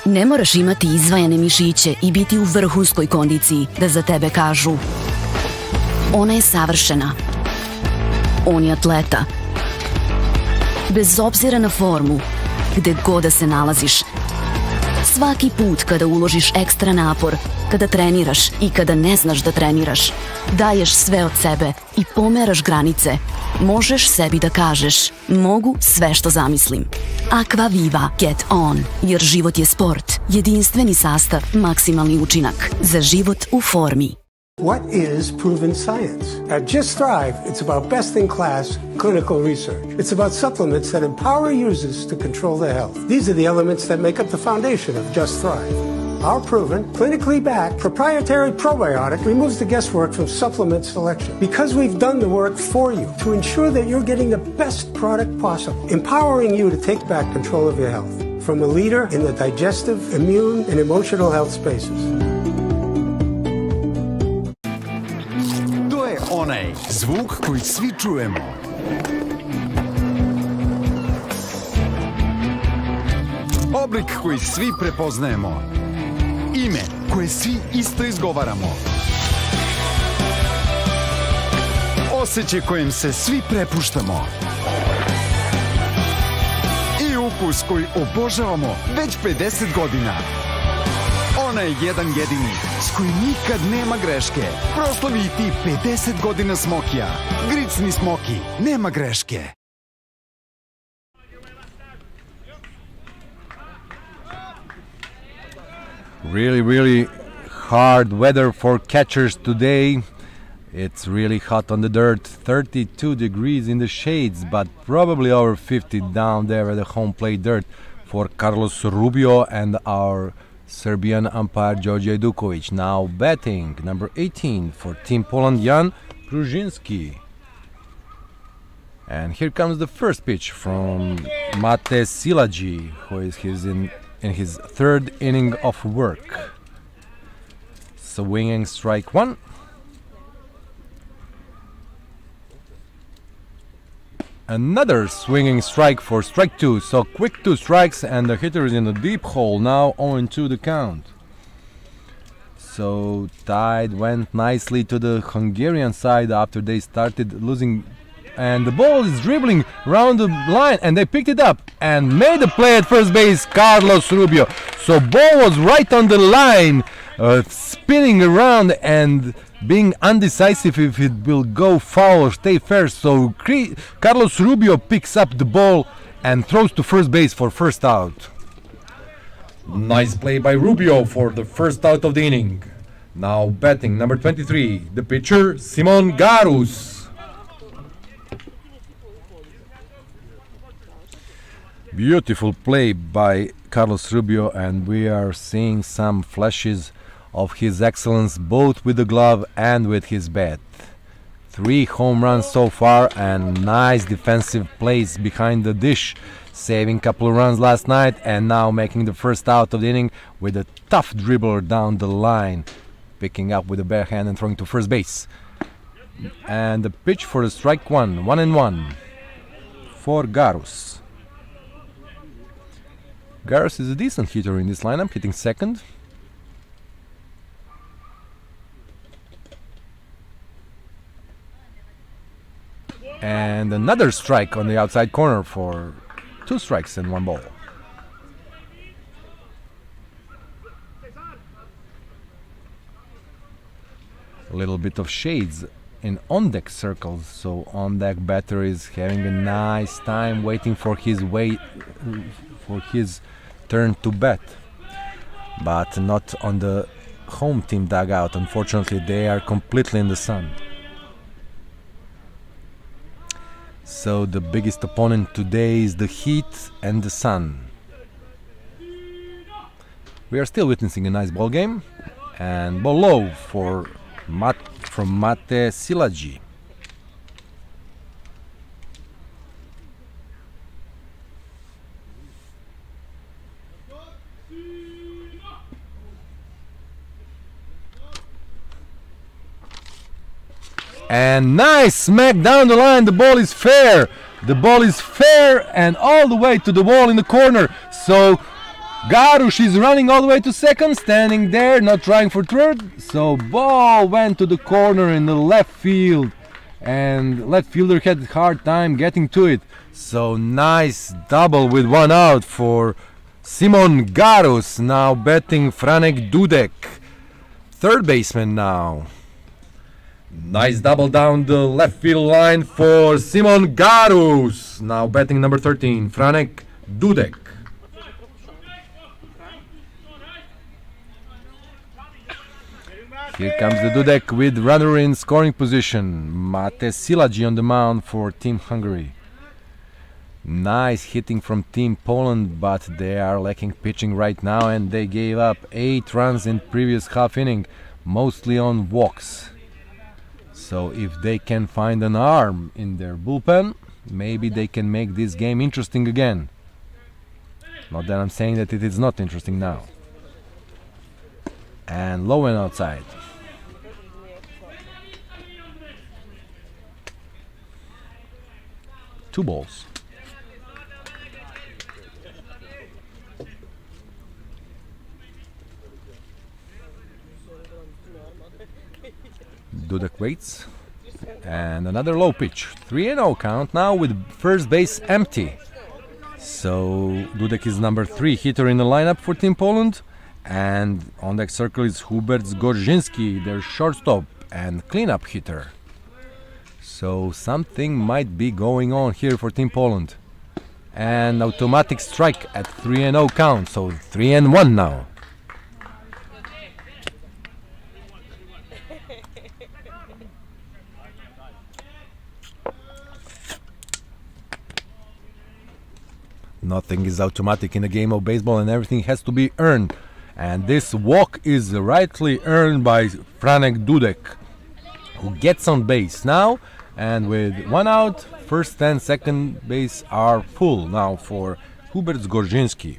Ne moraš imati izvajane mišiće i biti u vrhunskoj kondiciji da za tebe kažu ona je savršena. On je atleta. Bez obzira na formu, gde god da se nalaziš. Svaki put kada uložiš ekstra napor, kada treniraš i kada ne znaš da treniraš, daješ sve od sebe i pomeraš granice, možeš sebi da kažeš mogu sve što zamislim. Aqua Viva Get On, jer život je sport, jedinstveni sastav, maksimalni učinak za život u formi. What is proven science? At Just Thrive, it's about best-in-class clinical research. It's about supplements that empower users to control their health. These are the elements that make up the foundation of Just Thrive. Our proven, clinically backed, proprietary probiotic removes the guesswork from supplement selection because we've done the work for you to ensure that you're getting the best product possible, empowering you to take back control of your health from a leader in the digestive, immune, and emotional health spaces. Onaj zvuk koji svi čujemo. Oblik koji svi prepoznajemo. Ime koje svi isto izgovaramo. Osjećaj kojim se svi prepuštamo. I ukus koji obožavamo već 50 godina. Onaj jedan jedini, s kojim nikad nema greške. Proslavi i ti 50 godina Smokija. Gricni Smoki, nema greške. Really hard weather for catchers today. It's really hot on the dirt, 32 degrees in the shades, but probably over 50 down there at the home plate dirt for Carlos Rubio and our Serbian umpire George Ajdukovic. Now batting, number 18 for Team Poland, Jan Pruzinski. And here comes the first pitch from Mate Silaji, who is in his third inning of work. Swinging strike 1. Another swinging strike for strike 2. So quick 2 strikes and the hitter is in a deep hole now, 0-2 the count. So tide went nicely to the Hungarian side after they started losing, and the ball is dribbling around the line and they picked it up and made the play at first base, Carlos Rubio. So ball was right on the line, spinning around and being undecisive if it will go foul or stay fair. So Carlos Rubio picks up the ball and throws to first base for first out. Nice play by Rubio for the first out of the inning. Now batting number 23, the pitcher Simon Garus. Beautiful play by Carlos Rubio, and we are seeing some flashes of his excellence both with the glove and with his bat. 3 home runs so far and nice defensive plays behind the dish, saving a couple of runs last night and now making the first out of the inning with a tough dribbler down the line, picking up with a bare hand and throwing to first base. And the pitch for the strike one, 1-1 for Garus. Garus is a decent hitter in this lineup, hitting second. And another strike on the outside corner for 2 strikes and 1 ball. A little bit of shades in on-deck circles, so on-deck batter is having a nice time waiting for his turn to bat, but not on the home team dugout. Unfortunately, they are completely in the sun. So the biggest opponent today is the heat and the sun. We are still witnessing a nice ball game, and ball low from Mate Silagi. And nice smack down the line. The ball is fair. The ball is fair and all the way to the wall in the corner. So Garus is running all the way to second, standing there, not trying for third. So ball went to the corner in the left field, and left fielder had a hard time getting to it. So nice double with 1 out for Simon Garus. Now batting Franek Dudek, third baseman now. Nice double down the left field line for Simon Garus. Now batting number 13, Franek Dudek. Here comes the Dudek with runner in scoring position. Mate Silagi on the mound for Team Hungary. Nice hitting from Team Poland, but they are lacking pitching right now, and they gave up 8 runs in previous half inning, mostly on walks. So if they can find an arm in their bullpen, maybe they can make this game interesting again. Not that I'm saying that it is not interesting now. And low and outside. Two balls. Dudek waits, and another low pitch. 3-0 count now with first base empty. So Dudek is number 3 hitter in the lineup for Team Poland, and on that circle is Hubert Zgorzinski, their shortstop and cleanup hitter. So something might be going on here for Team Poland. And automatic strike at 3-0 count, so 3-1 now. Nothing is automatic in a game of baseball, and everything has to be earned. And this walk is rightly earned by Franek Dudek, who gets on base now. And with 1 out, first and second base are full now for Hubert Zgorzinski.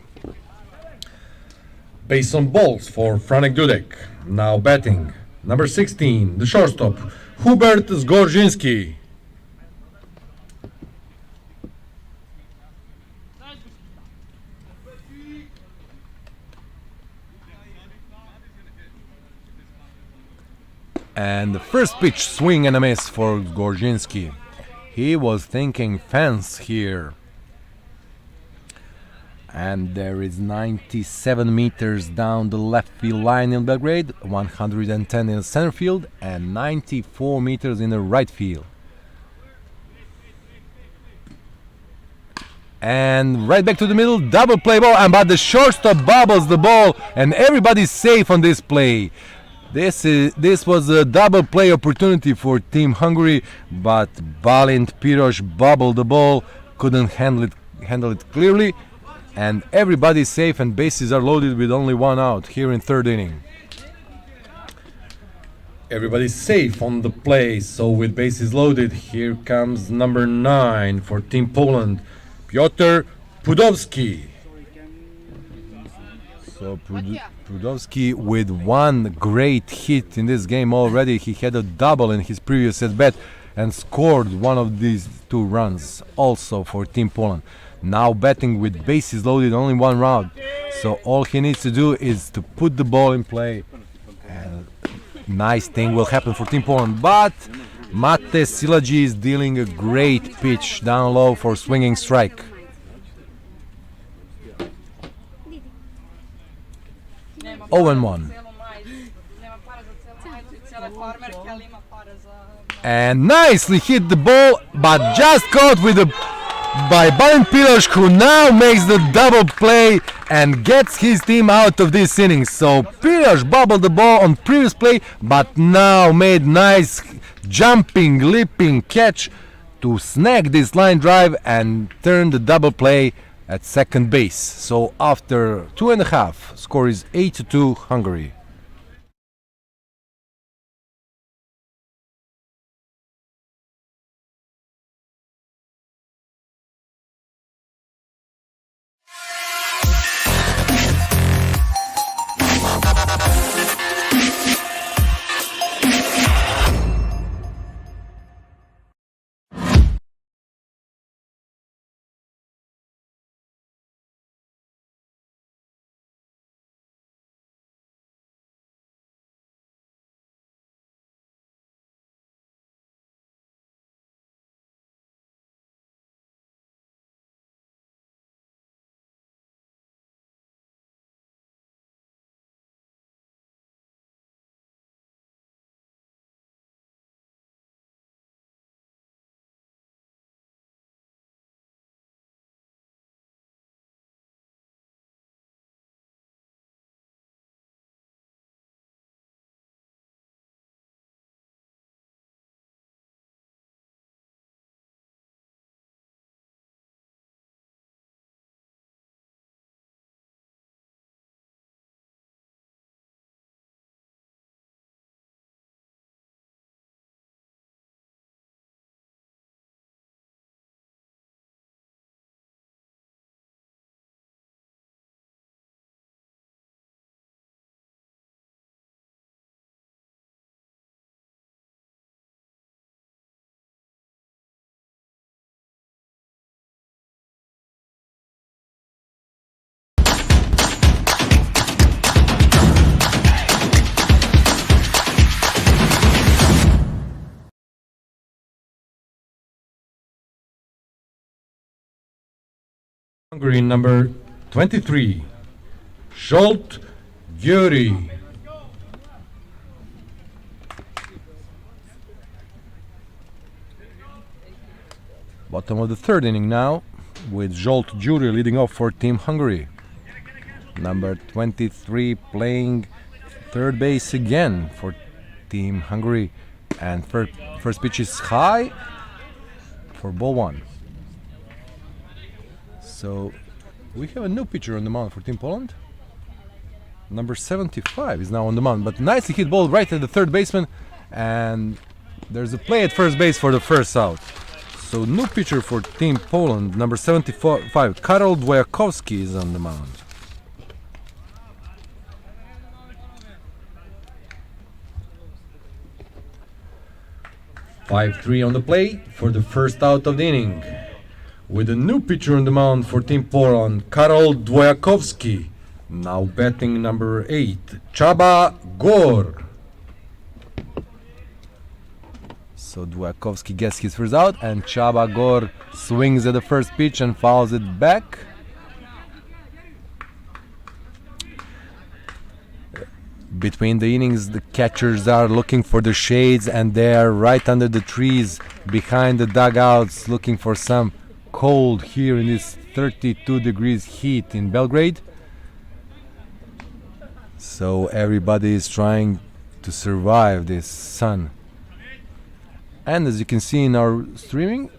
Base on balls for Franek Dudek. Now batting number 16, the shortstop, Hubert Zgorzinski. And the first pitch, swing and a miss for Zgorzinski. He was thinking fence here. And there is 97 meters down the left field line in Belgrade, 110 in the center field, and 94 meters in the right field. And right back to the middle, double play ball, but the shortstop bobbles the ball, and everybody's safe on this play. This was a double play opportunity for Team Hungary, but Balint Piros bobbled the ball, couldn't handle it clearly, and everybody's safe and bases are loaded with only one out here in third inning. Everybody's safe on the play, so with bases loaded, here comes number 9 for Team Poland, Piotr Pudowski. So Pudowski with one great hit in this game already. He had a double in his previous at-bat and scored one of these 2 runs also for Team Poland. Now batting with bases loaded, only one round. So all he needs to do is to put the ball in play. And nice thing will happen for Team Poland. But Mate Silaji is dealing a great pitch down low for swinging strike. Oh and 1. And nicely hit the ball, but just caught by Balint Piros, who now makes the double play and gets his team out of this inning. So Piros bobbled the ball on previous play, but now made nice jumping, leaping catch to snag this line drive and turn the double play at second base. So after 2.5, score is 8-2 Hungary. Hungary number 23, Zsolt Győri. Bottom of the third inning now, with Zsolt Győri leading off for Team Hungary. Number 23 playing third base again for Team Hungary, and first pitch is high for ball 1. So we have a new pitcher on the mound for Team Poland. Number 75 is now on the mound, but nicely hit ball right at the third baseman, and there's a play at first base for the first out. So new pitcher for Team Poland, number 75, Karol Dwojakowski, is on the mound. (5-3) on the play for the first out of the inning. With a new pitcher on the mound for Team Poland, Karol Dwojakowski. Now batting number 8, Csaba Gór. So Dwojakowski gets his first out, and Csaba Gór swings at the first pitch and fouls it back. Between the innings, the catchers are looking for the shades, and they are right under the trees behind the dugouts looking for some cold here in this 32 degrees heat in Belgrade. So everybody is trying to survive this sun. And as you can see in our streaming,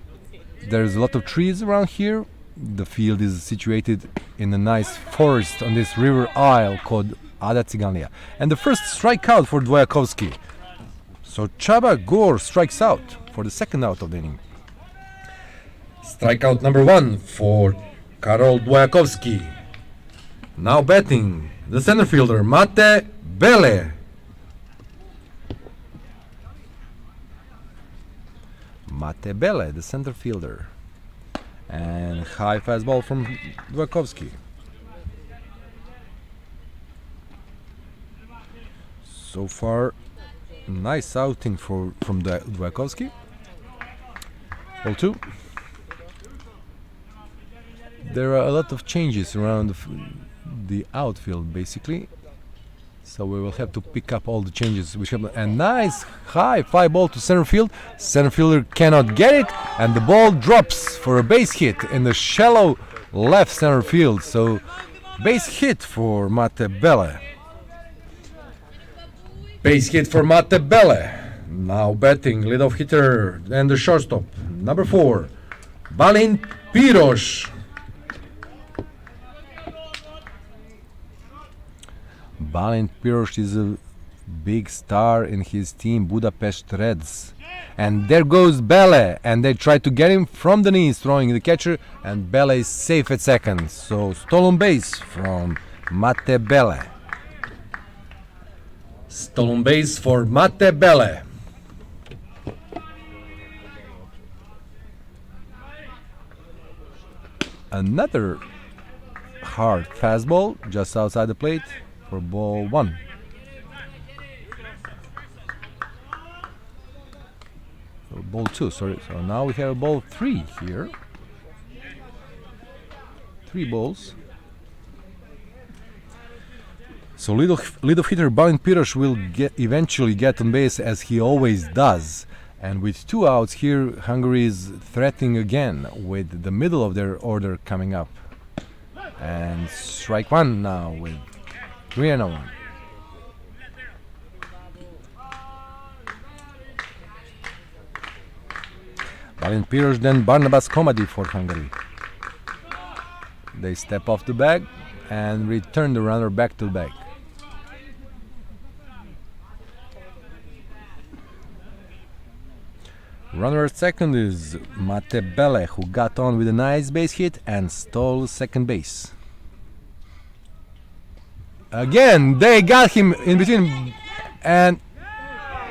there's a lot of trees around here. The field is situated in a nice forest on this river isle called Ada Ciganlija. And the first strikeout for Dvojakovski. So Csaba Gór strikes out for the second out of the inning. Strikeout number 1 for Karol Dvojakovski. Now batting the center fielder Mate Bele. Mate Bele, the center fielder. And high fastball from Dvojakovski. So far, nice outing from Dvojakovski. Ball 2. There are a lot of changes around the outfield, basically. So we will have to pick up all the changes which happen. And nice high fly ball to center field. Center fielder cannot get it, and the ball drops for a base hit in the shallow left center field. So base hit for Mate Bele. Base hit for Mate Bele. Now batting leadoff hitter and the shortstop number 4 Balint Piros. Balint Piros is a big star in his team, Budapest Reds. And there goes Bele, and they try to get him from the knees, throwing the catcher, and Bele is safe at second. So stolen base from Mate Bele. Stolen base for Mate Bele. Another hard fastball just outside the plate for ball 1. Ball 2, sorry. So now we have ball 3 here. 3 balls. So leadoff hitter Balint Piros will eventually get on base, as he always does. And with 2 outs here, Hungary is threatening again with the middle of their order coming up. And strike 1 now with 3-1. Balint Piros, then Barnabas Komadi for Hungary. They step off the bag and return the runner back to the bag. Runner at second is Mate Bele, who got on with a nice base hit and stole second base. Again, they got him in between, and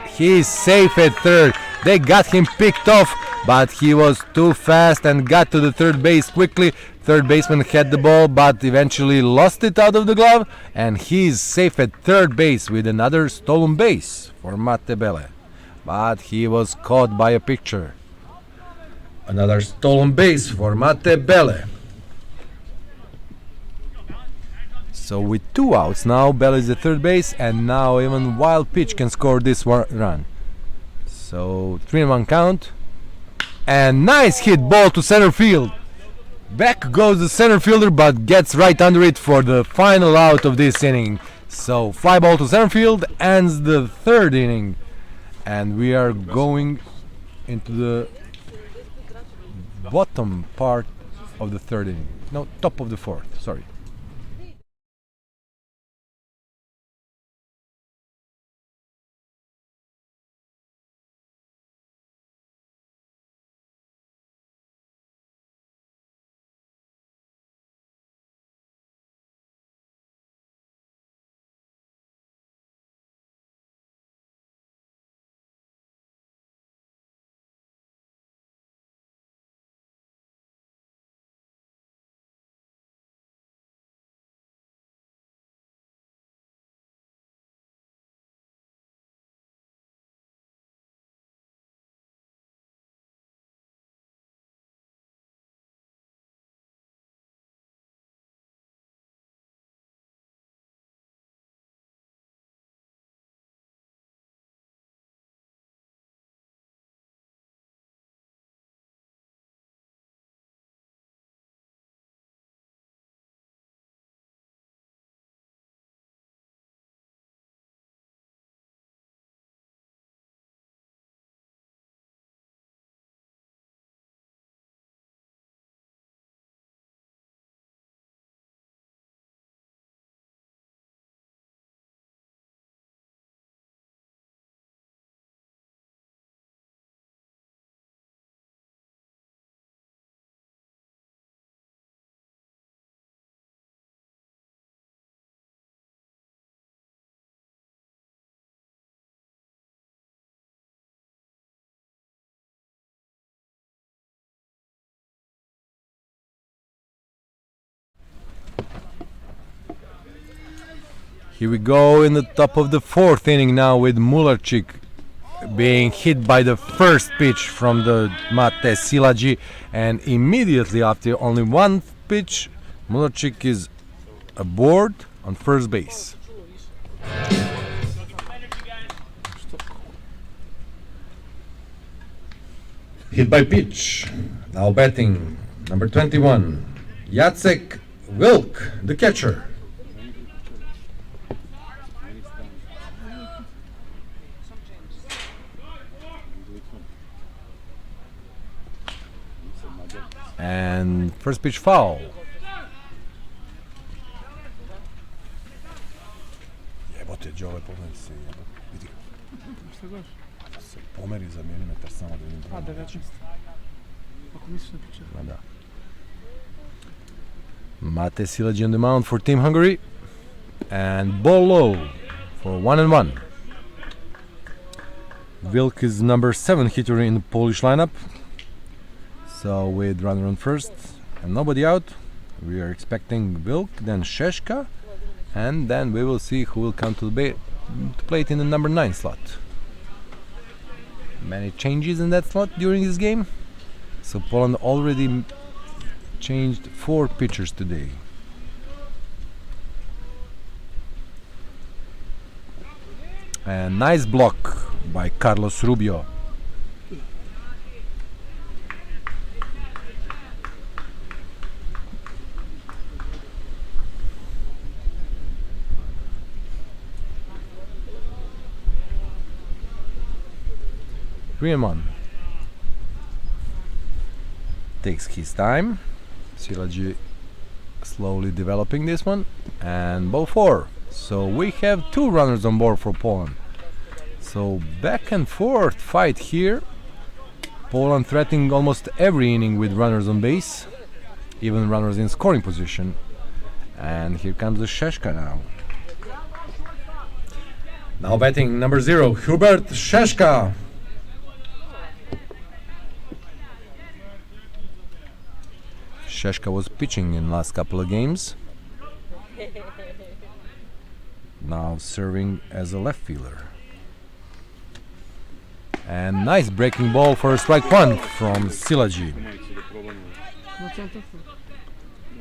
he's safe at third. They got him picked off, but he was too fast and got to the third base quickly. Third baseman had the ball, but eventually lost it out of the glove, and he's safe at third base with another stolen base for Mate Bele. But he was caught by a pitcher. Another stolen base for Mate Bele. So with 2 outs now, Bele is at third base, and now even wild pitch can score this run. So 3-1 count, and nice hit ball to center field. Back goes the center fielder, but gets right under it for the final out of this inning. So fly ball to center field ends the third inning, and we are going into the bottom part of the third inning. No, top of the fourth, sorry. Here we go in the top of the fourth inning now with Mularchik being hit by the first pitch from the Mate Silaji, and immediately after only one pitch, Mularchik is aboard on first base. Hit by pitch. Now batting, number 21, Jacek Wilk, the catcher. And first pitch foul. Jebote, Đole, pogledaj se, jebote, vidi ga. Se pomeri za milimetar samo da vidim. A, 19. Ako misliš na piče. Ma da. Mate Silaji on the mound for Team Hungary. And ball low for 1-1. Wilk is number 7 hitter in the Polish lineup. So with runner on first and nobody out, we are expecting Wilk, then Sheshka, and then we will see who will come to the plate in the number 9 slot. Many changes in that slot during this game. So Poland already changed 4 pitchers today. And nice block by Carlos Rubio. Three and one. Takes his time. Silaji slowly developing this one. And ball 4. So we have 2 runners on board for Poland. So back and forth fight here. Poland threatening almost every inning with runners on base, even runners in scoring position. And here comes the Sheshka now. Now batting, number 0, Hubert Sheshka. Sheshka was pitching in last couple of games. Now serving as a left fielder. And nice breaking ball for strike 1 from Silaji.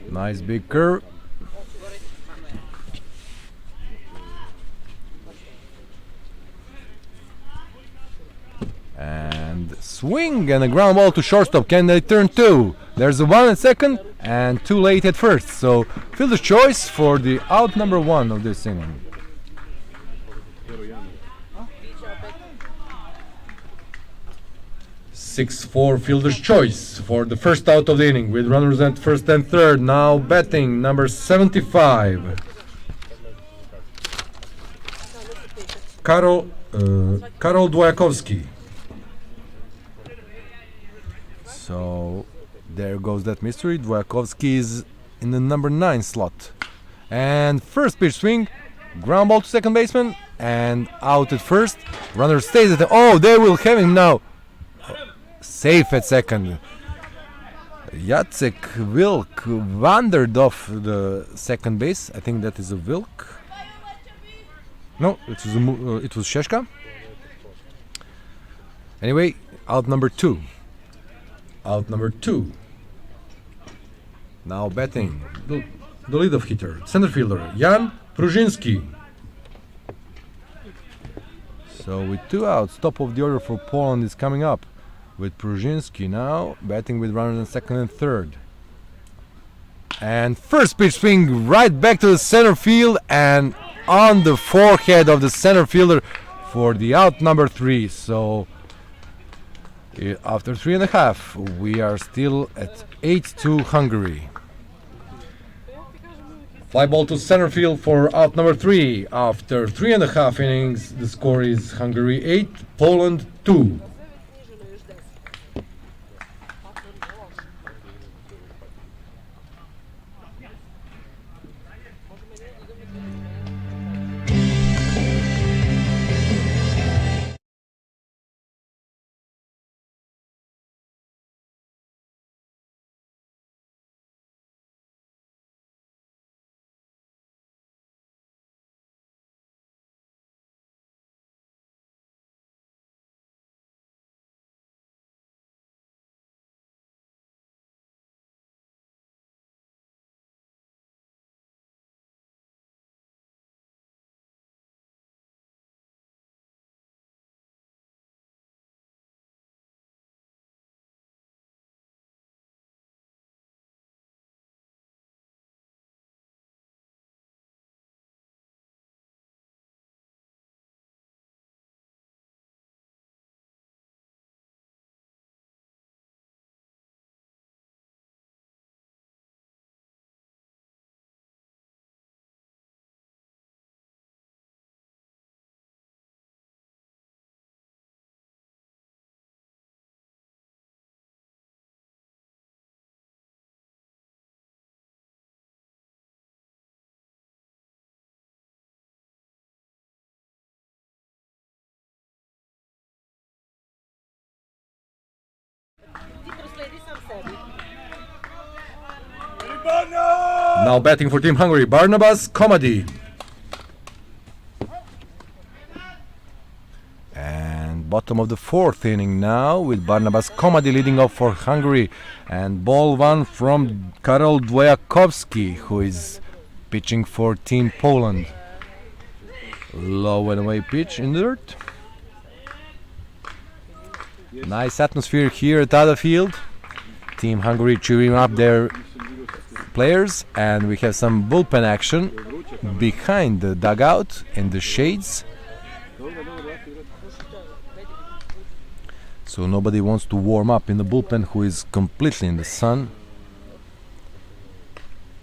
Nice big curve. And swing and a ground ball to shortstop. Can they turn 2? There's a 1 at second and too late at first. So fielder's choice for the out number 1 of this inning. Six-4 fielder's choice for the first out of the inning with runners at first and third. Now batting, number 75, Karol Dwojakowski. So there goes that mystery. Dwojakowski is in the number 9 slot. And first pitch swing, ground ball to second baseman, and out at first. Runner stays at the. Oh, they will have him now. Safe at second. Jacek Wilk wandered off the second base. I think that is a Wilk. No, it was Sheshka. Anyway, out number 2. Out number 2. Now batting. The leadoff hitter, center fielder, Jan Pruzinski. So with 2 outs, top of the order for Poland is coming up. With Pruzinski now batting with runners in second and third. And first pitch swing right back to the center field and on the forehead of the center fielder for the out number 3. So after 3.5, we are still at 8-2 Hungary. Fly ball to center field for out number 3. After 3.5 innings, the score is Hungary 8, Poland 2. Now batting for Team Hungary, Barnabas Komadi. And bottom of the fourth inning now with Barnabas Komadi leading off for Hungary. And ball one from Karol Dwojakowski, who is pitching for Team Poland. Low and away pitch in the dirt. Nice atmosphere here at Ada Field. Team Hungary cheering up their players, and we have some bullpen action behind the dugout in the shades. So nobody wants to warm up in the bullpen who is completely in the sun.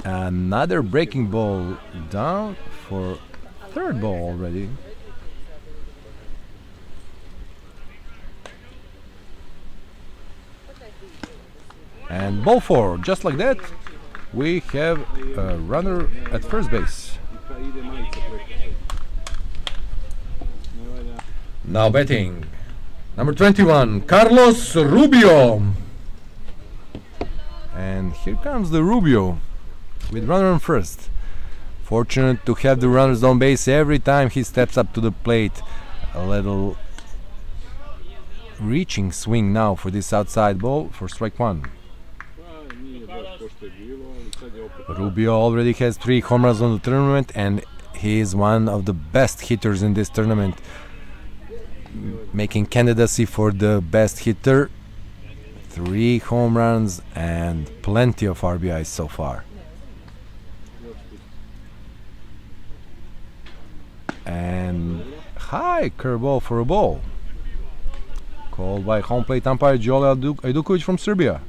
Another breaking ball down for third ball already. And ball four, just like that, we have a runner at first base. Now batting, number 21, Carlos Rubio. And here comes the Rubio with runner on first. Fortunate to have the runners on base every time he steps up to the plate. A little reaching swing now for this outside ball for strike one. Rubio already has 3 home runs on the tournament, and he is one of the best hitters in this tournament, making candidacy for the best hitter. 3 home runs and plenty of RBIs so far. And high curveball for a ball, called by home plate umpire Joel Ajdukovic from Serbia.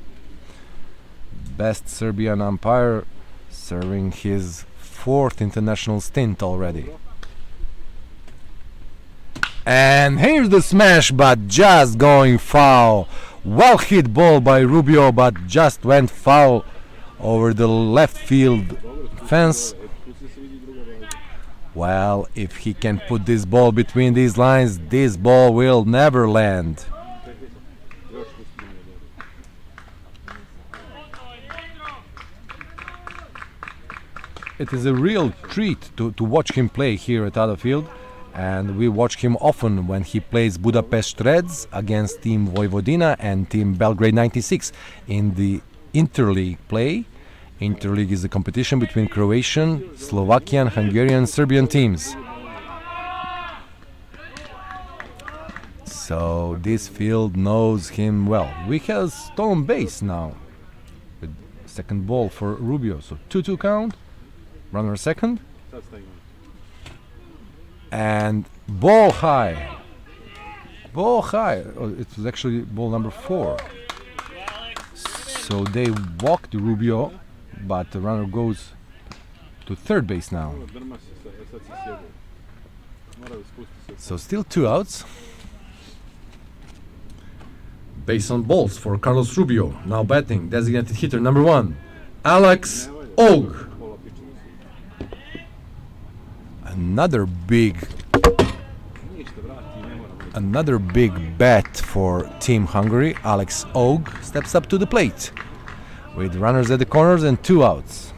Best Serbian umpire, serving his 4th international stint already. And here's the smash, but just going foul. Well hit ball by Rubio, but just went foul over the left field fence. Well, if he can put this ball between these lines, this ball will never land. It is a real treat to watch him play here at Ada Field, and we watch him often when he plays Budapest Reds against Team Vojvodina and Team Belgrade 96 in the Interleague play. Interleague is a competition between Croatian, Slovakian, Hungarian, Serbian teams. So this field knows him well. We have stolen base now with second ball for Rubio, so 2-2 count. Runner second. And ball high. Ball high. Oh, it was actually ball number 4. So they walked Rubio, but the runner goes to third base now. So still 2 outs. Base on balls for Carlos Rubio. Now batting, designated hitter number 1, Alex Og. Another big bat for Team Hungary. Alex Og steps up to the plate with runners at the corners and 2 outs.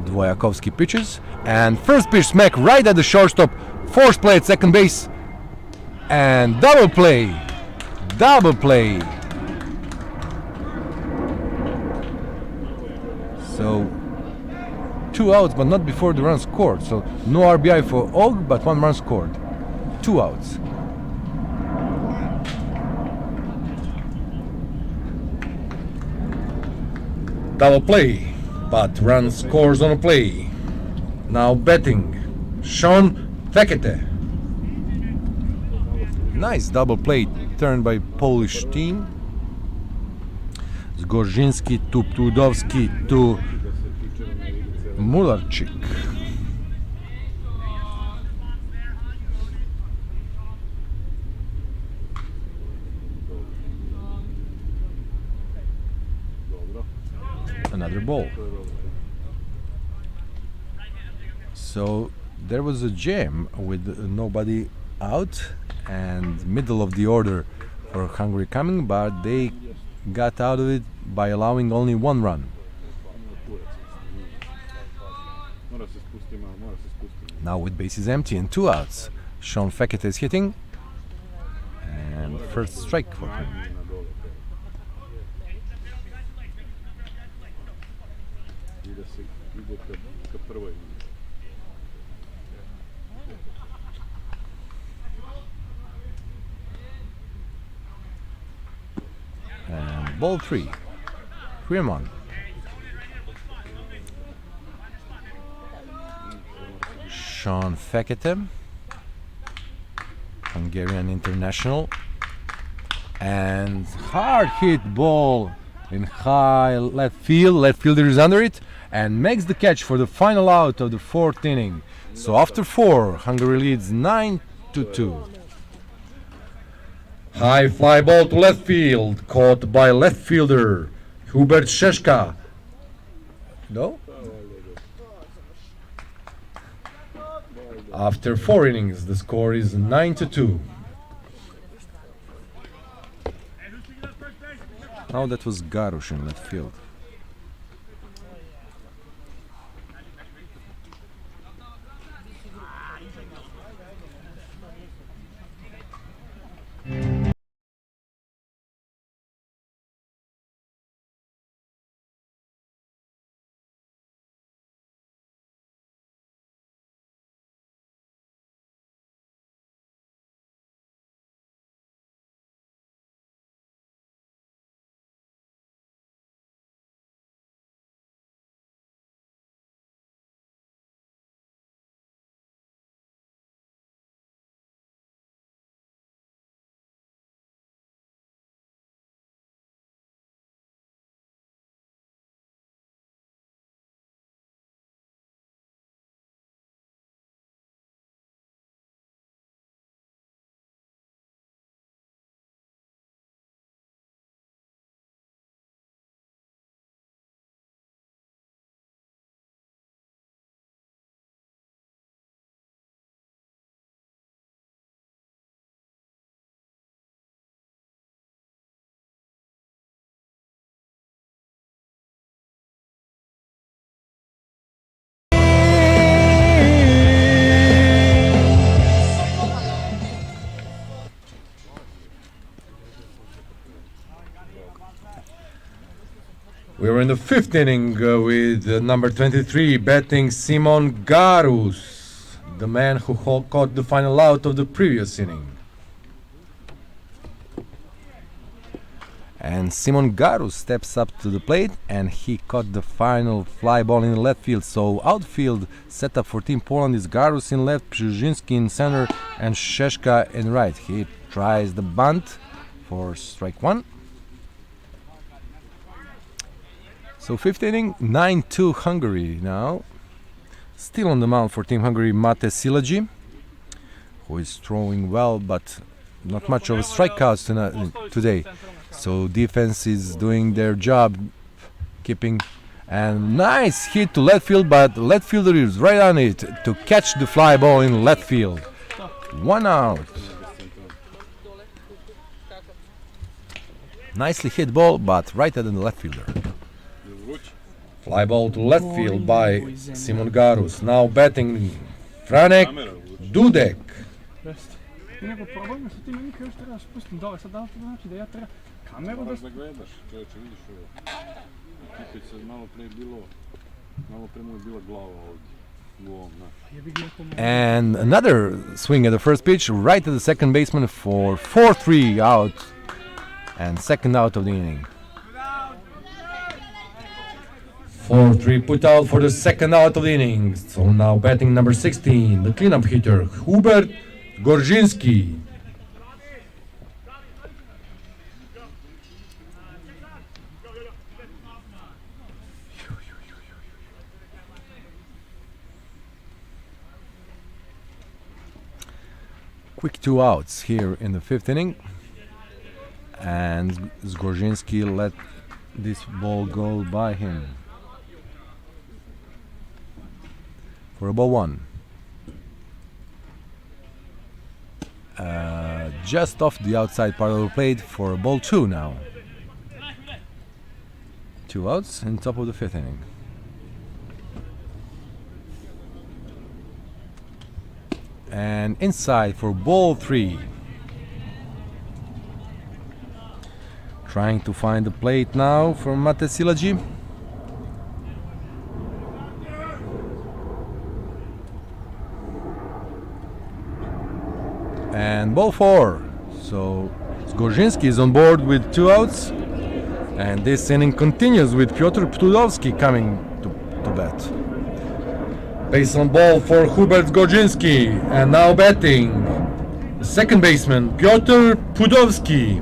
Dwojakowski pitches, and first pitch smack right at the shortstop. Force play at second base, and double play. So 2 outs, but not before the run scored. So no RBI for Og, but 1 run scored. 2 outs. Double play, but run scores on a play. Now batting, Sean Fekete. Nice double play turned by Polish team. Zgorzinski to Pudowski to Mularczyk. Another ball. So there was a jam with nobody out and middle of the order for Hungary coming, but they got out of it by allowing only 1 run. Now with bases empty and 2 outs. Sean Fekete is hitting. And first strike for him. And ball 3. Fremont. Sean Fekete, Hungarian international, and hard hit ball in high left field. Left fielder is under it and makes the catch for the final out of the 4th inning. So after 4, Hungary leads 9-2. High fly ball to left field, caught by left fielder Hubert Šeška. No? After 4 innings, the score is 9-2. Now that was Garush in left field. We're in the 5th inning with number 23 batting Simon Garus, the man who caught the final out of the previous inning. And Simon Garus steps up to the plate and he caught the final fly ball in the left field. So outfield setup for Team Poland is Garus in left, Brzezinski in center and Šeška in right. He tries the bunt for strike 1. So 5th inning, 9-2 Hungary now. Still on the mound for Team Hungary, Mate Silagi, who is throwing well, but not much of a strikeouts today. So defense is doing their job, keeping, and nice hit to left field, but left fielder is right on it to catch the fly ball in left field. 1 out. Nicely hit ball, but right at the left fielder. Fly ball to left field by Simon Garus. Now batting Franek Dudek. Jeste. Nego problem je što ti meni kažeš treba spustim dole, sad da li to znači da ja treba kameru da... Da gledaš, čovječe, vidiš ovo. Kipić sad malo pre mu je bila glava ovdje, u ovom, znaš. And another swing at the first pitch, right at the second baseman for 4-3 out, and second out of the inning. 4-3 put out for the second out of the innings. So now batting number 16, the cleanup hitter, Hubert Gorzinski. Quick 2 outs here in the 5th inning, and Gorzinski let this ball go by him for a ball 1. Just off the outside part of the plate for a ball 2 now. 2 outs in top of the 5th inning. and inside for ball 3. Trying to find the plate now for Mate Silaji. And ball 4. So Zgorzhinsky is on board with 2 outs. And this inning continues with Piotr Pudowski coming to bat. Base on ball for Hubert Zgorzhinsky. And now batting, the second baseman, Piotr Pudowski.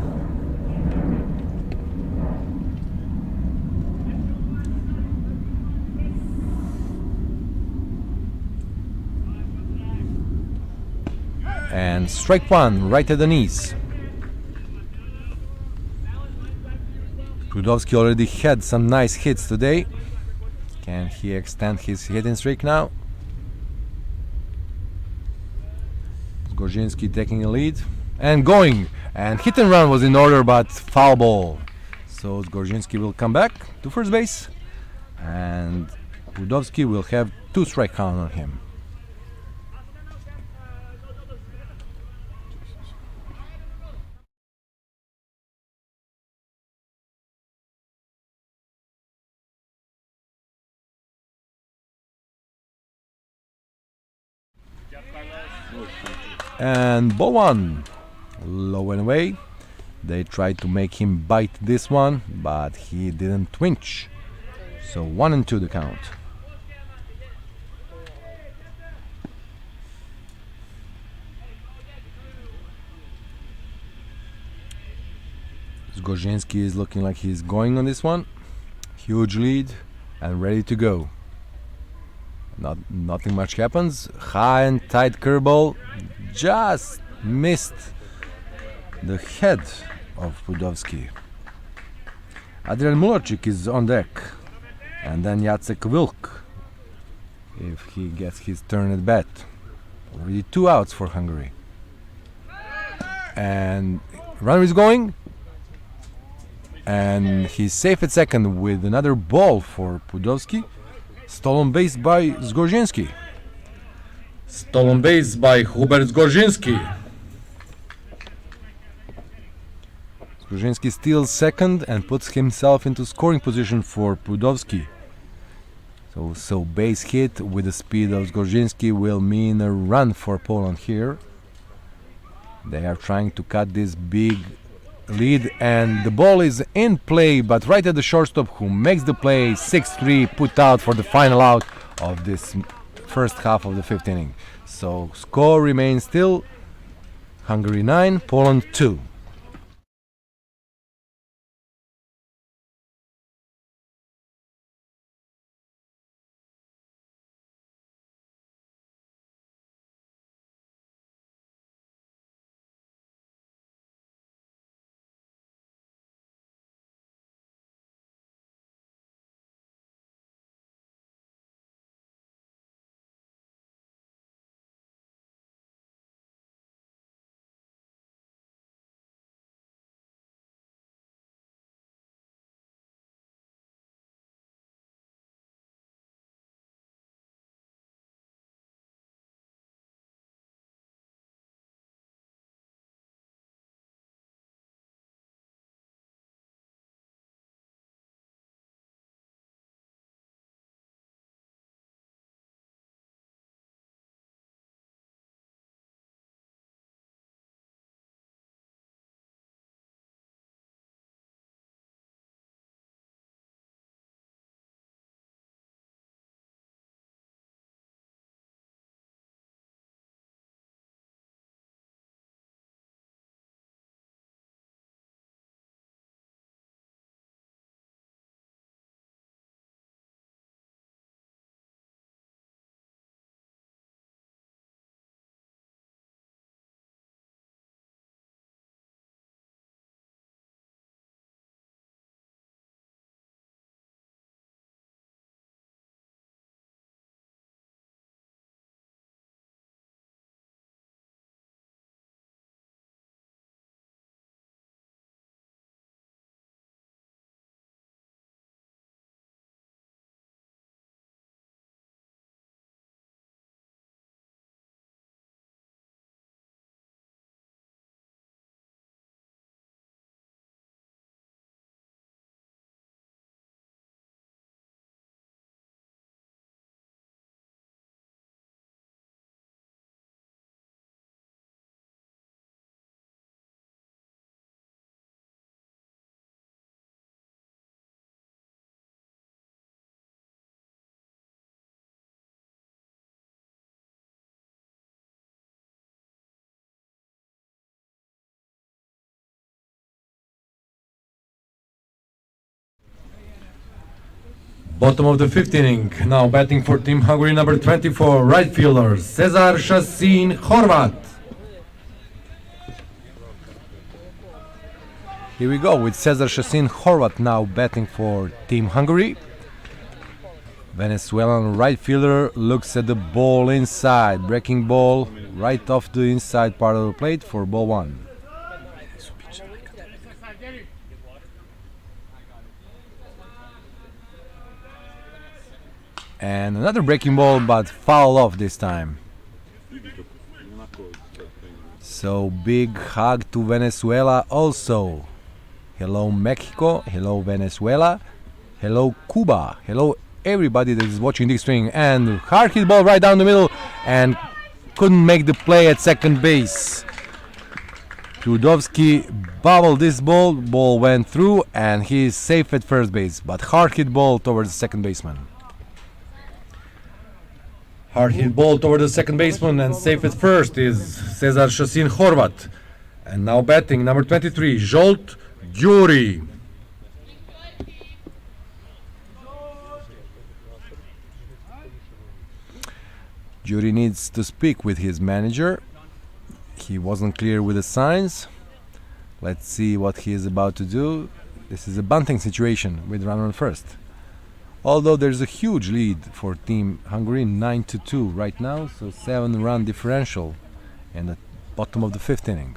And strike 1, right at the knees. Pudowski already had some nice hits today. Can he extend his hitting streak now? Zgorzhinsky taking a lead and going. And hit and run was in order, but foul ball. So Zgorzhinsky will come back to first base. And Pudowski will have 2 strike count on him. And ball 1, low and away. They tried to make him bite this one, but he didn't twinge. So 1-2 the count. Zgorzhinsky is looking like he's going on this one. Huge lead and ready to go. Nothing much happens. High and tight curveball just missed the head of Pudowski. Adrian Mularczyk is on deck, and then Jacek Wilk if he gets his turn at bat. Already 2 outs for Hungary. And runner is going, and he's safe at second with another ball for Pudowski. Stolen base by Zgorzhinsky. Stolen base by Hubert Zgorzhinsky. Zgorzhinsky steals second and puts himself into scoring position for Pudowski. So base hit with the speed of Zgorzhinsky will mean a run for Poland here. They are trying to cut this big lead, and the ball is in play, but right at the shortstop, who makes the play. 6-3, put out for the final out of this first half of the 5th inning. So score remains still Hungary 9, Poland 2. Bottom of the fifth inning. Now batting for Team Hungary, number 24, right fielder Cezar Shasin Horvat. Here we go with Cezar Shasin Horvat now batting for Team Hungary. Venezuelan right fielder looks at the ball inside. Breaking ball right off the inside part of the plate for ball one. And another breaking ball, but foul off this time. So big hug to Venezuela also. Hello Mexico, hello Venezuela, hello Cuba, hello everybody that is watching this string. And hard hit ball right down the middle and couldn't make the play at second base. Trudovsky bobbled this ball went through and he is safe at first base, but hard hit ball towards the second baseman. Hard hit ball toward the second baseman and safe at first is Cezar Shasin Horvat. And now batting number 23, Zsolt Gyuri. Gyuri needs to speak with his manager. He wasn't clear with the signs. Let's see what he is about to do. This is a bunting situation with runner on first. Although there's a huge lead for Team Hungary, 9-2 right now, so 7-run differential in the bottom of the fifth inning.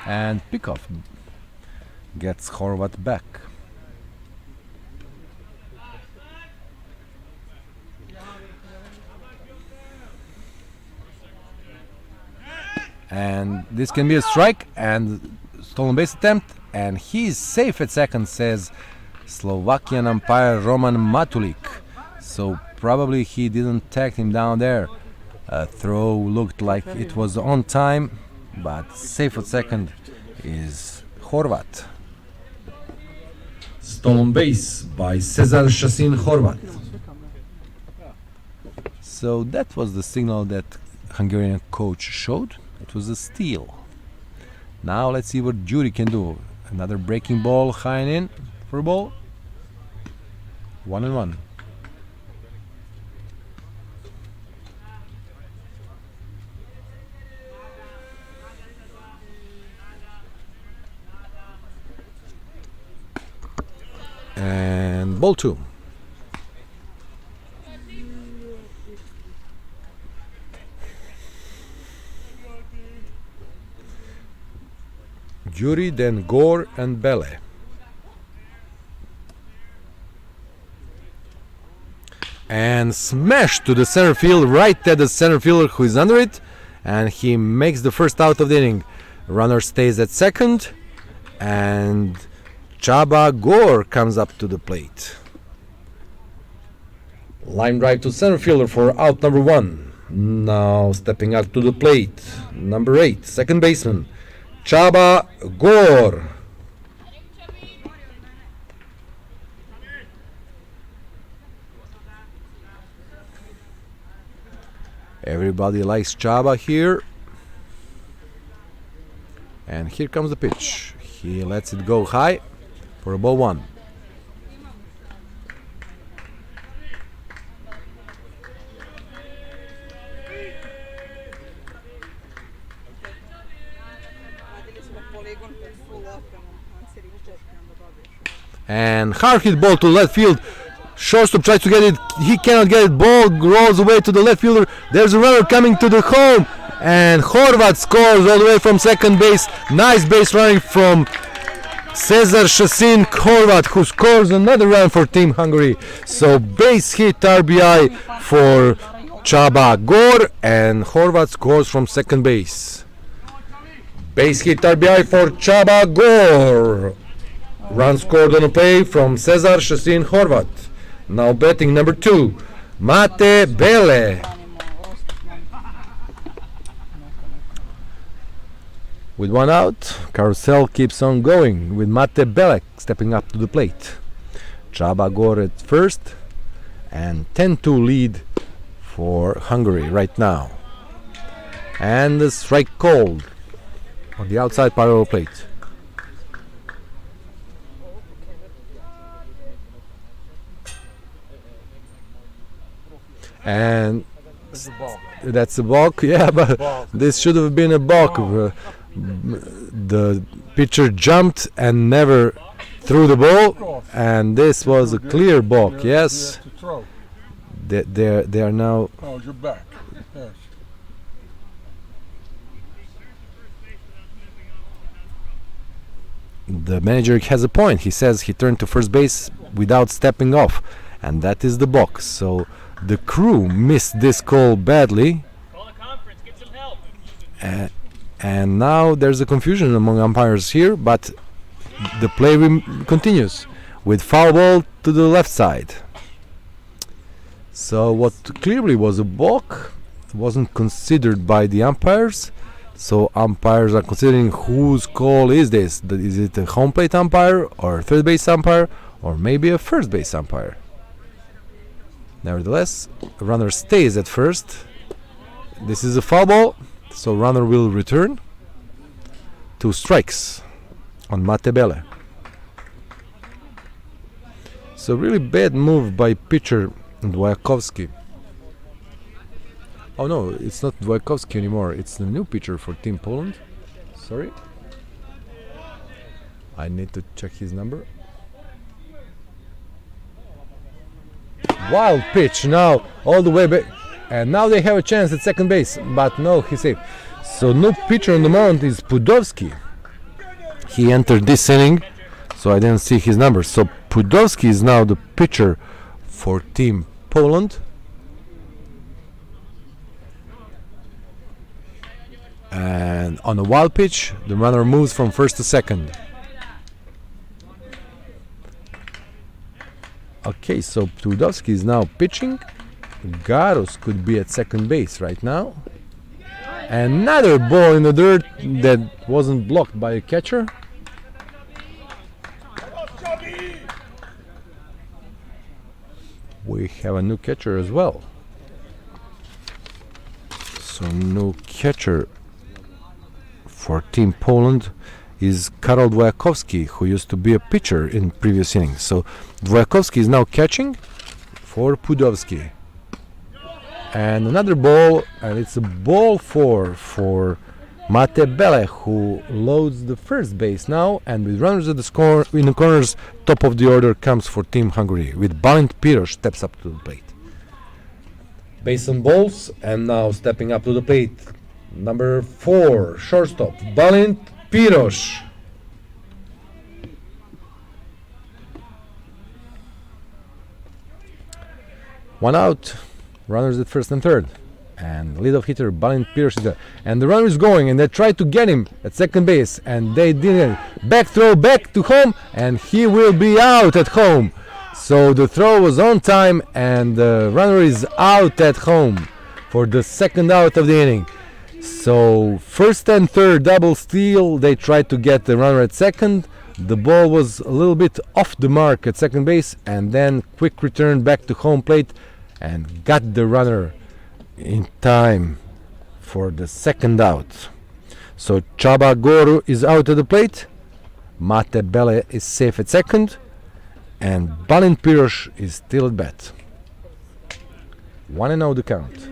And pickoff gets Horvat back. And this can be a strike and stolen base attempt, and he's safe at second, says Slovakian umpire Roman Matulik. So probably he didn't tag him down there. A throw looked like it was on time, but safe at second is Horvat. Stolen base by Cezar Shasin Horvat. So that was the signal that Hungarian coach showed. It was a steal. Now let's see what Gyuri can do. Another breaking ball high and in for a ball. 1-1. And ball two. Gyuri, then Gore and Bele. And smash to the center field, right at the center fielder who is under it, and he makes the first out of the inning. Runner stays at second, and Csaba Gore comes up to the plate. Line drive to center fielder for out number 1. Now stepping up to the plate, number 8, second baseman Csaba Gore. Everybody likes Csaba here. And here comes the pitch. He lets it go high for a ball one. And hard hit ball to left field. Shortstop tries to get it. He cannot get it. Ball rolls away to the left fielder. There's a runner coming to the home. And Horvat scores all the way from second base. Nice base running from Cezar Shasin Horvat, who scores another run for Team Hungary. So base hit RBI for Csaba Gore, and Horvat scores from second base. Base hit RBI for Csaba Gore. Run scored on a play from Cezar Shasin Horvat. Now batting number 2, Mate Bele. With one out, carousel keeps on going with Mate Belek stepping up to the plate. Csaba Gore at first, and 10-2 lead for Hungary right now. And the strike called on the outside part of the plate. and that's a balk. Yeah, but this should have been a balk. The pitcher jumped and never threw the ball, and this was a clear balk. Yes, they are now. Oh, you're back. Yes. The manager has a point. He says he turned to first base without stepping off, and that is the box. So the crew missed this call badly. And now there's a confusion among umpires here, but the play continues with foul ball to the left side. So what clearly was a balk wasn't considered by the umpires. So umpires are considering whose call is this? Is it a home plate umpire or a third base umpire or maybe a first base umpire? Nevertheless, a runner stays at first. This is a foul ball, so runner will return. 2 strikes on Mate Bele. So really bad move by pitcher Dvojakovski. Oh no, it's not Dvojakovski anymore. It's the new pitcher for Team Poland. Sorry. I need to check his number. Wild pitch now, all the way back. And now they have a chance at second base. But no, he's safe. So new pitcher on the mound is Pudovski. He entered this inning, so I didn't see his number. So Pudovski is now the pitcher for Team Poland. And on a wild pitch, the runner moves from first to second. Okay, so Pudovski is now pitching. Garus could be at second base right now. Another ball in the dirt that wasn't blocked by a catcher. We have a new catcher as well. So new catcher for Team Poland is Karol Dvojakovski, who used to be a pitcher in previous innings. So Dvojakovski is now catching for Pudovski. And another ball, and it's a ball for Mate Bele, who loads the first base now, and with runners at the score in the corners, top of the order comes for Team Hungary, with Balint Piros steps up to the plate. Base on balls, and now stepping up to the plate, number 4, shortstop, Balint Piros. One out. Runners at first and third, and leadoff hitter Balint Piros is there, and the runner is going, and they tried to get him at second base, and they didn't. Back throw back to home, and he will be out at home. So the throw was on time, and the runner is out at home for the second out of the inning. So first and third double steal. They tried to get the runner at second. The ball was a little bit off the mark at second base, and then quick return back to home plate, and got the runner in time for the second out. So Csaba Goru is out at the plate, Mate Bele is safe at second, and Balint Piros is still at bat. 1-0 the count.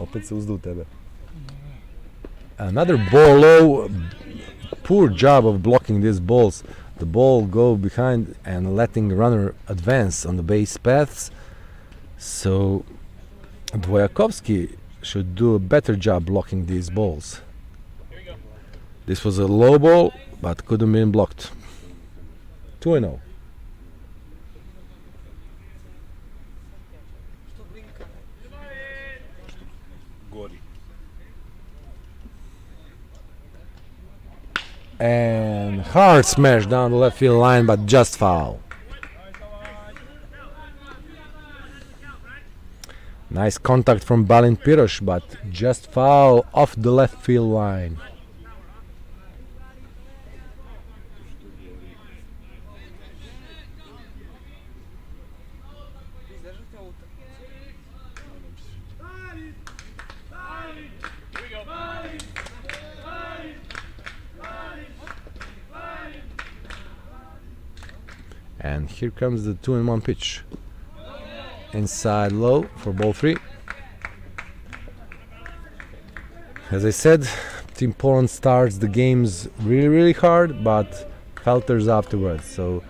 Opet se uzdu tebe. Another ball low. Poor job of blocking these balls. The ball go behind and letting the runner advance on the base paths. So Dvojakovski should do a better job blocking these balls. This was a low ball, but couldn't be blocked. 2-0. And hard smash down the left field line, but just foul. Nice contact from Balint Piros, but just foul off the left field line. And here comes the 2-1 pitch. Inside low for ball 3. As I said, Team Poland starts the games really hard, but falters afterwards. So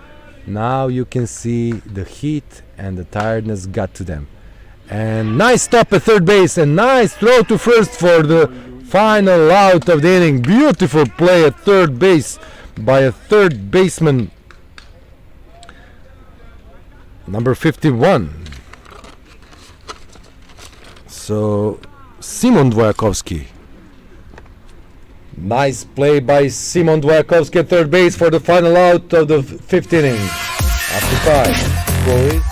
now you can see the heat and the tiredness got to them. And nice stop at third base and nice throw to first for the final out of the inning. Beautiful play at third base by a third baseman, number 51. So Simon Dvojakovsky. Nice play by Simon Dvojakovsky at third base for the final out of the 5th inning. After 5. Score is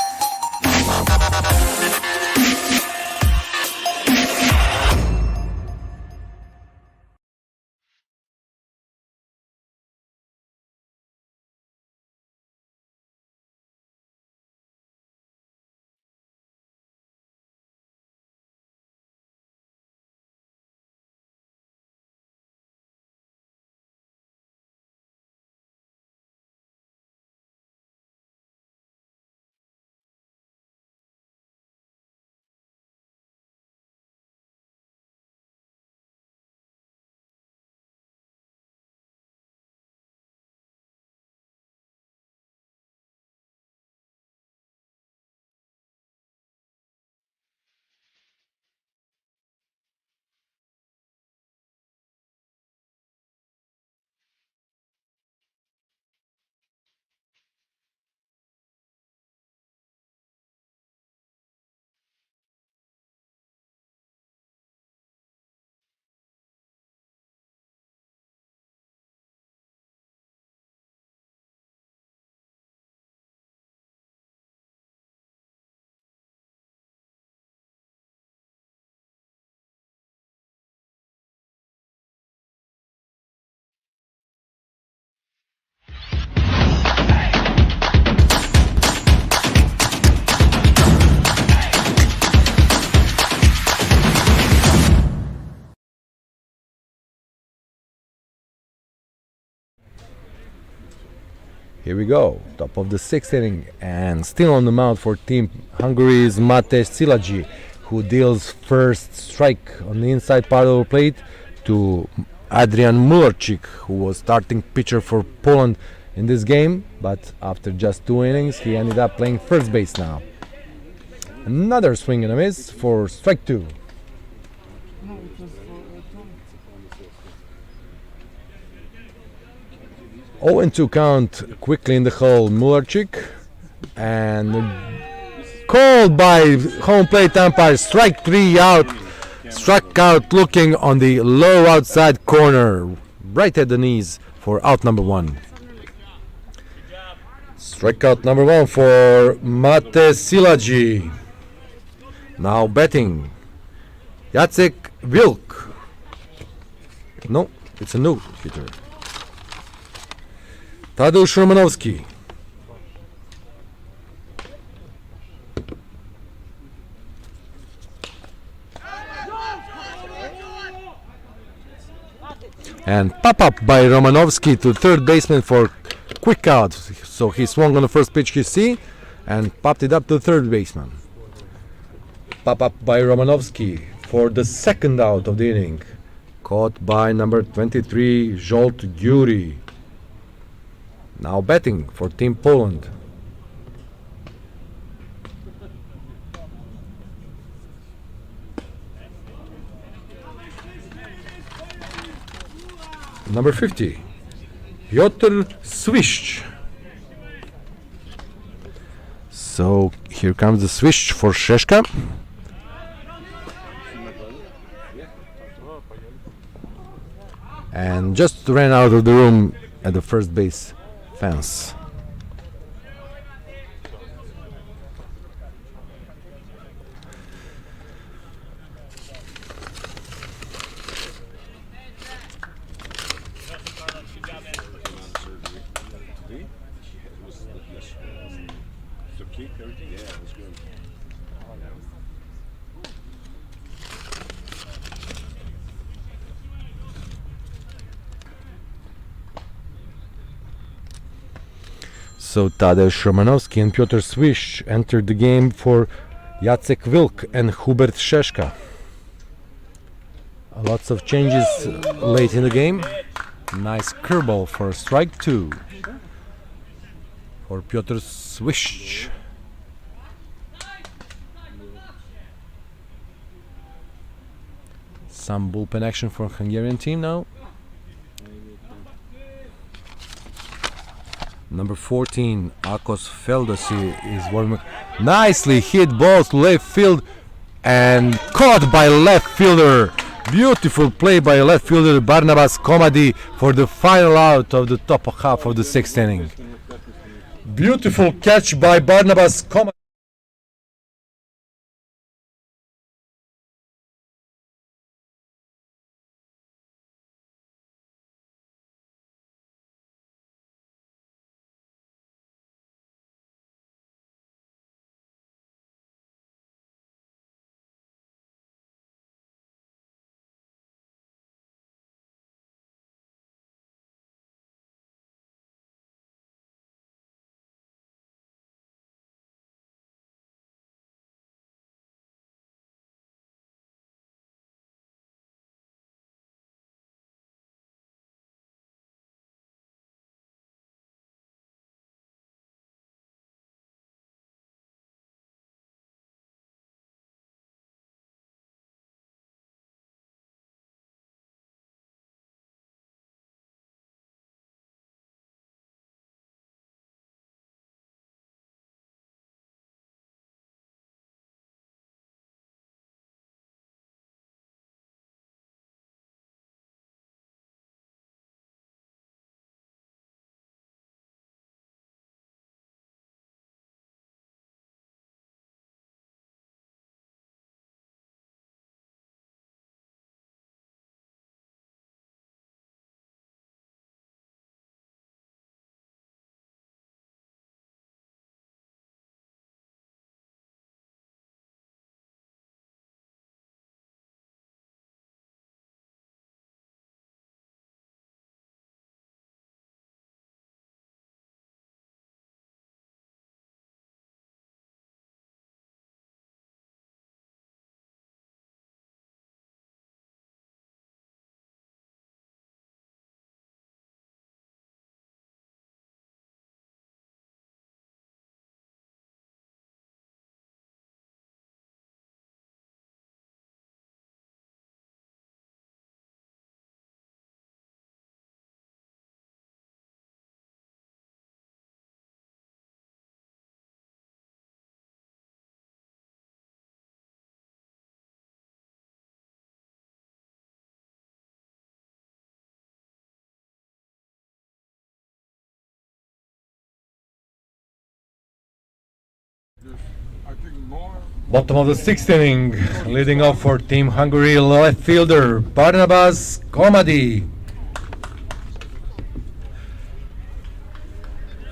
here we go, top of the 6th inning, and still on the mound for Team Hungary is Mate Szilágyi, who deals first strike on the inside part of the plate to Adrian Mularczyk, who was starting pitcher for Poland in this game, but after just 2 innings he ended up playing first base now. Another swing and a miss for strike 2. No, it was for 0-2 count quickly in the hole, Mularczyk, and called by home plate umpire, strike 3 out, struck out looking on the low outside corner, right at the knees for out number 1. Strikeout number 1 for Mate Szilágyi. Now batting, Jacek Wilk. No, it's a new hitter. Tadeusz Romanowski. And pop up by Romanowski to third baseman for quick out. So he swung on the first pitch he see and popped it up to third baseman. Pop up by Romanowski for the second out of the inning. Caught by number 23, Zsolt Gyuri. Now batting for Team Poland. Number 50, Piotr Swish. So here comes the swish for Szeszka. And just ran out of the room at the first base fence. So Tadeusz Romanowski and Piotr Swish entered the game for Jacek Wilk and Hubert Szeszka. Lots of changes late in the game. Nice curveball for strike 2 for Piotr Swish. Some bullpen action for Hungarian team now. Number 14, Akos Feldossi is warming. Nicely hit ball to left field and caught by left fielder. Beautiful play by left fielder Barnabas Komadi for the final out of the top half of the 6th inning. Beautiful catch by Barnabas Komadi. Bottom of the 6th inning, leading off for Team Hungary left fielder Barnabas Komadi.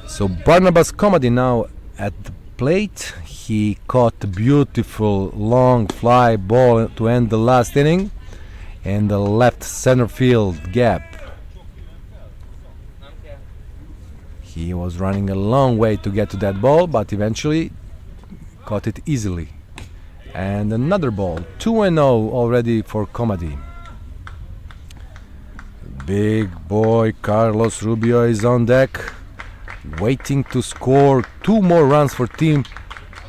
So Barnabas Komadi now at the plate. He caught a beautiful long fly ball to end the last inning in the left center field gap. He was running a long way to get to that ball, but eventually caught it easily. And another ball, 2-0 already for Komadi. Big boy Carlos Rubio is on deck, waiting to score 2 more runs for Team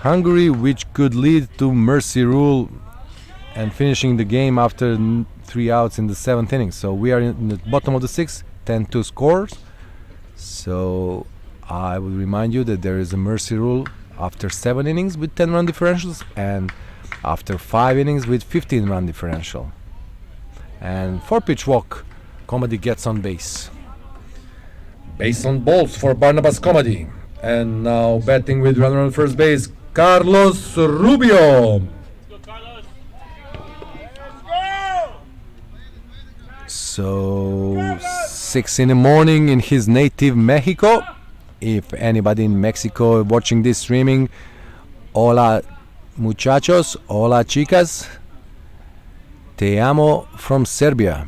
Hungary, which could lead to mercy rule and finishing the game after 3 outs in the 7th inning. So we are in the bottom of the 6th, 10-2 scores. So I will remind you that there is a mercy rule after 7 innings with 10 run differentials and after 5 innings with 15 run differential. And for pitch walk, Komadi gets on base. Base on balls for Barnabas Komadi. And now batting with runner on first base, Carlos Rubio. So 6 in the morning in his native Mexico. If anybody in Mexico watching this streaming, hola muchachos, hola chicas, te amo from Serbia.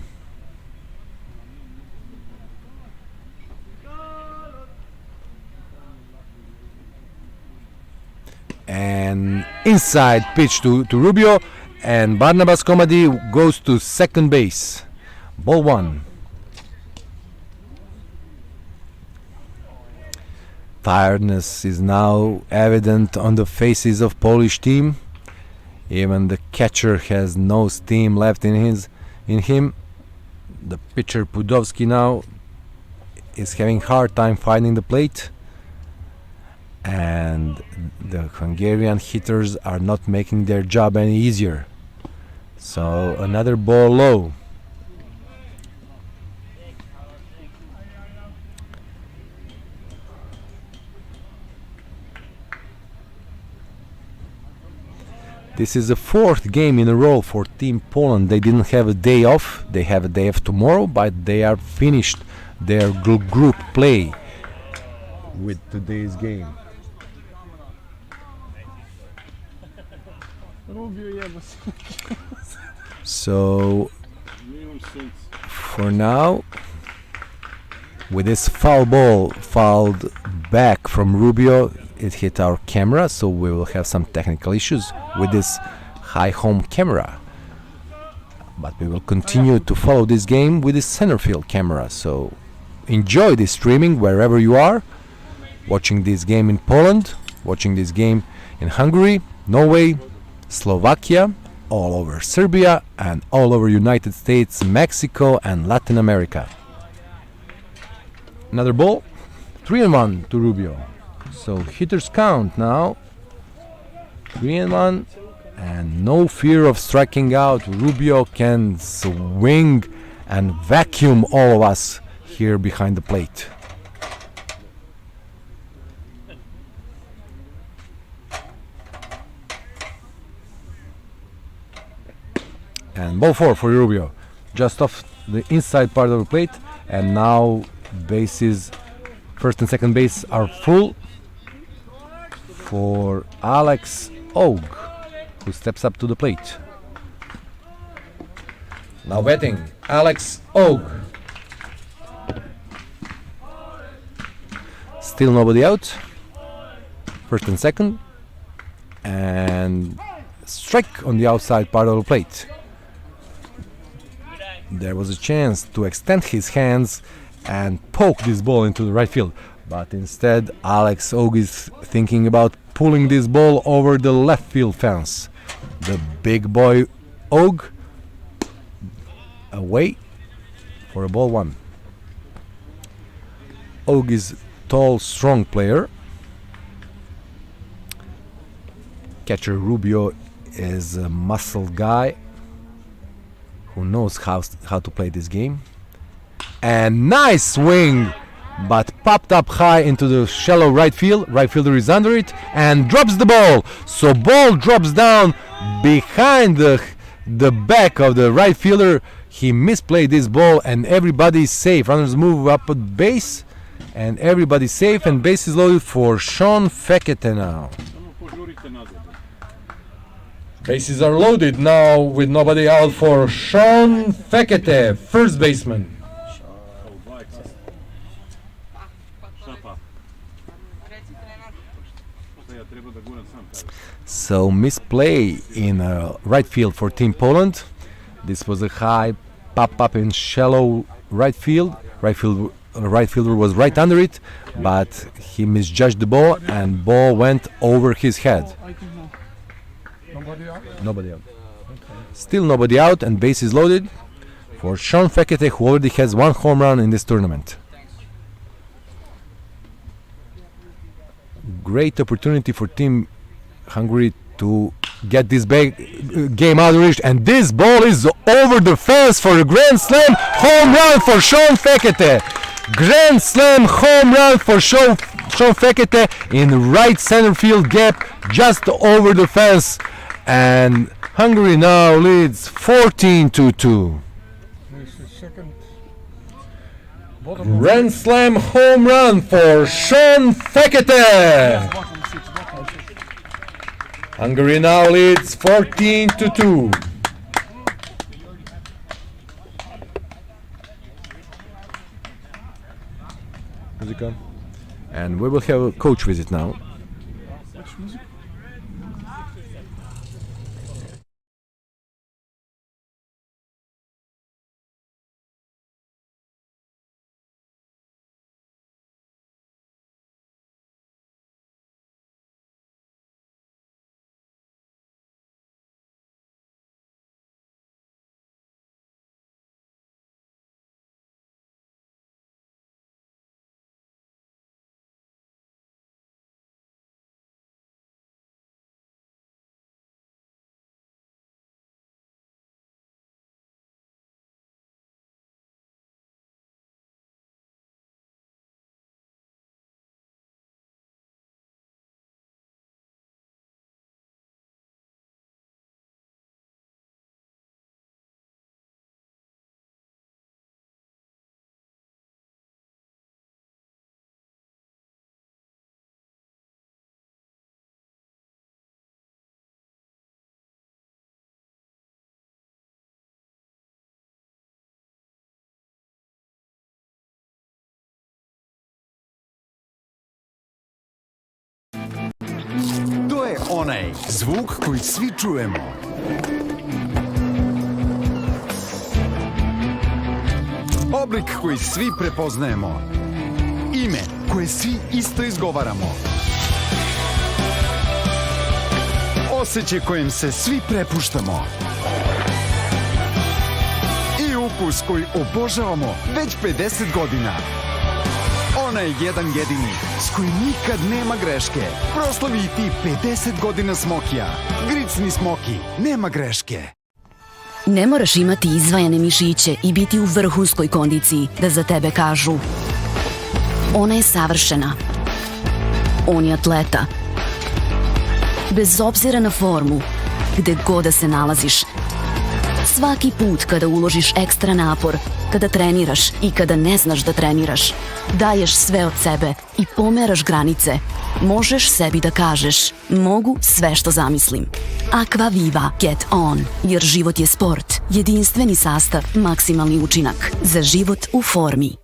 and inside pitch to Rubio, and Barnabas Komadi goes to second base. Ball 1. Tiredness is now evident on the faces of Polish team. Even the catcher has no steam left in him. The pitcher Pudowski now is having hard time finding the plate, and the Hungarian hitters are not making their job any easier. So another ball low. This is the fourth game in a row for Team Poland. They didn't have a day off. They have a day off tomorrow, but they are finished their group play with today's game. So for now, with this foul ball fouled back from Rubio, it hit our camera, so we will have some technical issues with this high home camera. But we will continue to follow this game with this center field camera. So enjoy this streaming wherever you are, watching this game in Poland, watching this game in Hungary, Norway, Slovakia, all over Serbia, and all over United States, Mexico, and Latin America. Another ball, 3-1 to Rubio. So hitters count now, 3-1, and no fear of striking out. Rubio can swing and vacuum all of us here behind the plate. And ball 4 for Rubio, just off the inside part of the plate, and now bases, first and second base are full for Alex Og, who steps up to the plate. Now batting, Alex Og. Still nobody out. First and second, and strike on the outside part of the plate. There was a chance to extend his hands and poke this ball into the right field, but instead Alex Og is thinking about pulling this ball over the left field fence. The big boy Og away for a ball 1. Og is tall, strong player. Catcher Rubio is a muscle guy who knows how to play this game. And nice swing, but popped up high into the shallow right field. Right fielder is under it and drops the ball. So ball drops down behind the back of the right fielder. He misplayed this ball and everybody is safe. Runners move up at base and everybody's safe, and base is loaded for Sean Fekete now. Bases are loaded now with nobody out for Sean Fekete, first baseman. So misplay in right field for Team Poland. This was a high pop-up in shallow right field. Right fielder was right under it, but he misjudged the ball and ball went over his head. Nobody out? Nobody out. Okay. Still nobody out, and base is loaded for Sean Fekete, who already has 1 home run in this tournament. Great opportunity for Team Hungary to get this game out of reach, and this ball is over the fence for a grand slam home run for Sean Fekete. Grand slam home run for Sean Fekete in right center field gap, just over the fence, and Hungary now leads 14-2. Grand slam home run for Sean Fekete. Hungary now leads 14-2. And we will have a coach visit now. onaj zvuk koji svi čujemo. Oblik koji svi prepoznajemo. Ime koje svi isto izgovaramo. Osjećaj kojem se svi prepuštamo. I ukus koji obožavamo već 50 godina. Onaj jedan jedini s kojim nikad nema greške. Proslavi i ti 50 godina Smokija. Gricni Smoki, nema greške. Ne moraš imati izvajane mišiće i biti u vrhunskoj kondiciji da za tebe kažu ona je savršena. On je atleta. Bez obzira na formu, gde god da se nalaziš, svaki put kada uložiš ekstra napor, kada treniraš i kada ne znaš da treniraš, daješ sve od sebe i pomeraš granice, možeš sebi da kažeš mogu sve što zamislim. Aqua Viva Get On, jer život je sport, jedinstveni sastav, maksimalni učinak za život u formi.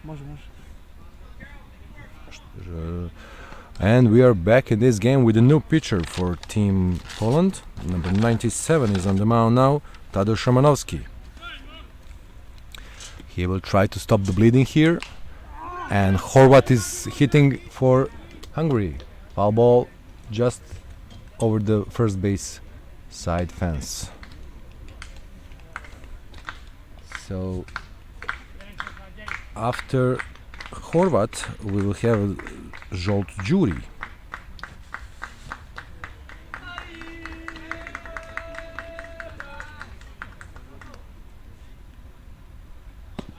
Može. And we are back in this game with a new pitcher for Team Poland. Number 97 is on the mound now, Tadeusz Szymanowski. He will try to stop the bleeding here. And Horvat is hitting for Hungary. Foul ball just over the first base side fence. So after Horvat, we will have Zsolt Gyuri.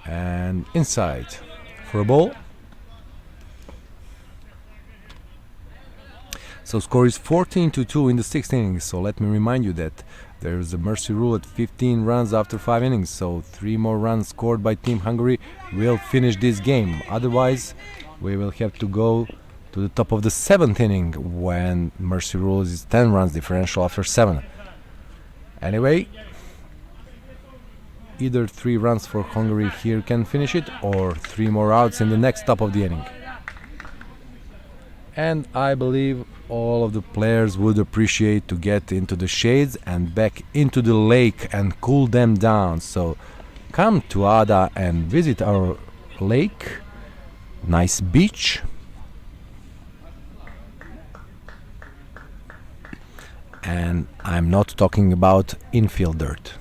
And inside for a ball. So score is 14-2 in the 6th inning. So let me remind you that there is a mercy rule at 15 runs after 5 innings. So 3 more runs scored by Team Hungary will finish this game. Otherwise, we will have to go to the top of the 7th inning when mercy rule is 10 runs differential after 7. Anyway, either 3 runs for Hungary here can finish it, or 3 more outs in the next top of the inning. And I believe all of the players would appreciate to get into the shades and back into the lake and cool them down. So come to Ada and visit our lake. Nice beach. And I'm not talking about infield dirt.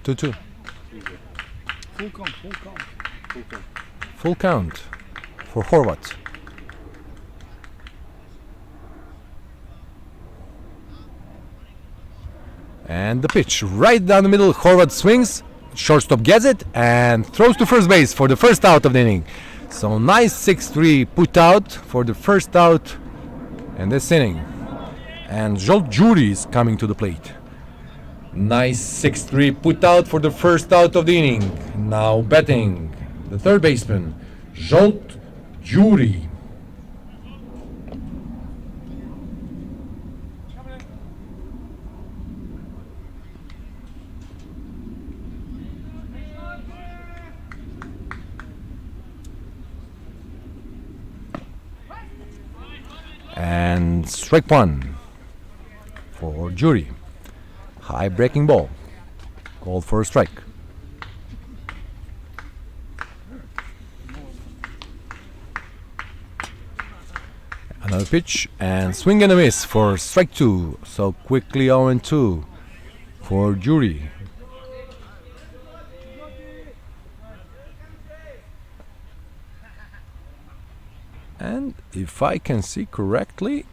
Two. Full count for Horvat. And the pitch right down the middle. Horvat swings, shortstop gets it and throws to first base for the first out of the inning. So nice 6-3 put out for the first out in this inning. And Zsolt Gyuri is coming to the plate. Nice 6-3 put out for the first out of the inning. Now batting the third baseman, Zsolt Gyuri. And strike one for Gyuri. High breaking ball. Called for a strike. Another pitch and swing and a miss for strike 2. So quickly 0-2 for Jury. And if I can see correctly,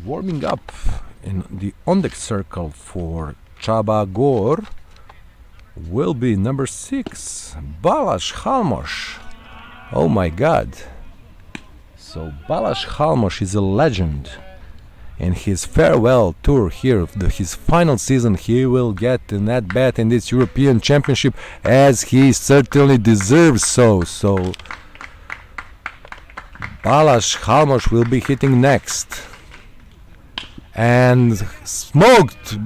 warming up in the on-deck circle for Csaba Gór will be number 6, Balázs Halmos. Oh my God. So Balázs Halmos is a legend. In his farewell tour here, his final season, he will get an at-bat in this European Championship, as he certainly deserves so. So Balázs Halmos will be hitting next. And smoked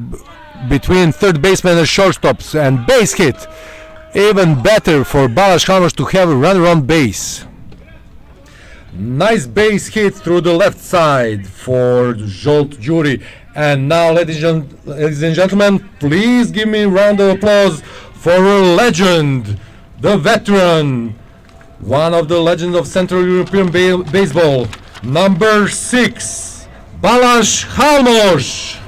between third baseman and shortstops, and base hit. Even better for Balázs Halmos to have a runner on base. Nice base hit through the left side for Zsolt Gyuri. And now, ladies and gentlemen, please give me a round of applause for a legend, the veteran, one of the legends of Central European baseball, number 6, Balázs Halmos.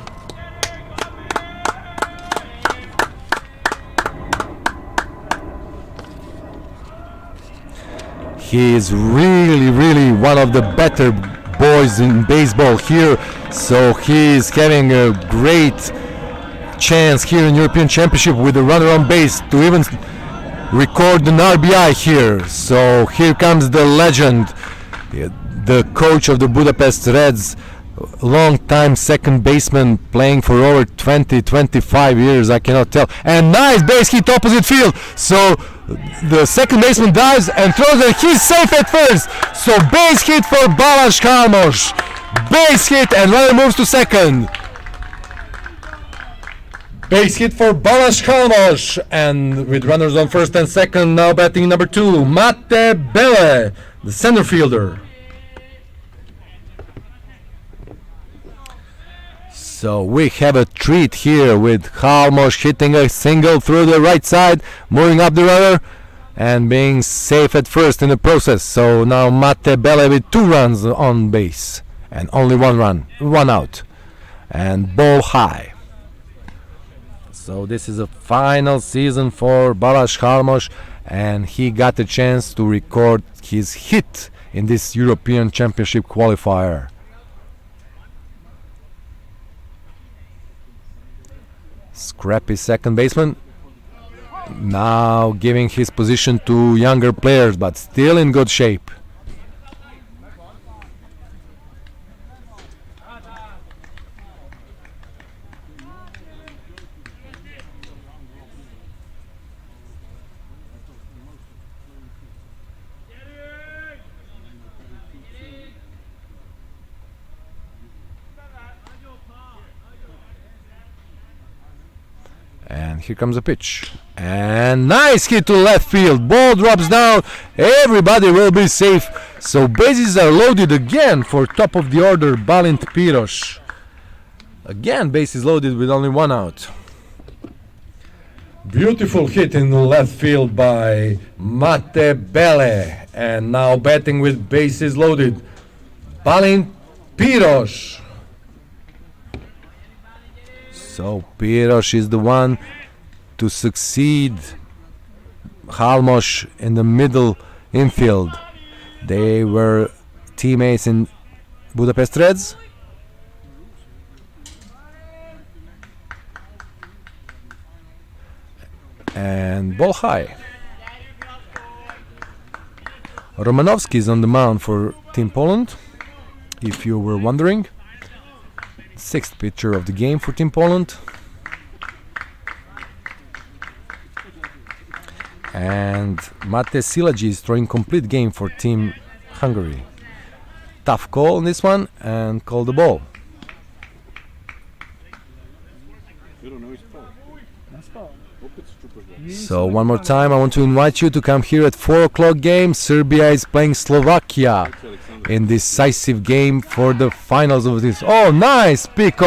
He is really one of the better boys in baseball here, so he is having a great chance here in European Championship with a runner on base to even record an RBI here. So here comes the legend, the coach of the Budapest Reds, long-time second baseman, playing for over 20-25 years, I cannot tell. And nice base hit opposite field. So the second baseman dives and throws it. He's safe at first. So base hit for Balázs Halmos. Base hit, and runner moves to second. Base hit for Balázs Halmos, and with runners on first and second, now batting number 2, Mate Bele, the center fielder. So we have a treat here with Halmos hitting a single through the right side, moving up the runner and being safe at first in the process. So now Mate Bele with 2 runs on base and only 1 out, and ball high. So this is a final season for Balázs Halmos, and he got a chance to record his hit in this European Championship qualifier. Scrappy second baseman, now giving his position to younger players, but still in good shape. And here comes a pitch. And nice hit to left field. Ball drops down. Everybody will be safe. So bases are loaded again for top of the order Balint Piros. Again, bases loaded with only 1 out. Beautiful hit in the left field by Mate Bele. And now batting with bases loaded, Balint Piros. So Piros is the one to succeed Halmos in the middle infield. They were teammates in Budapest Reds. And ball high. Romanowski is on the mound for Team Poland, if you were wondering. 6th pitcher of the game for Team Poland. And Mate Silagi is throwing complete game for Team Hungary. Tough call on this one, and call the ball. You don't know his fault. That's fine. Opet se čupaš glavu. So one more time, I want to invite you to come here at 4 o'clock game. Serbia is playing Slovakia in decisive game for the finals of this. Oh, nice pick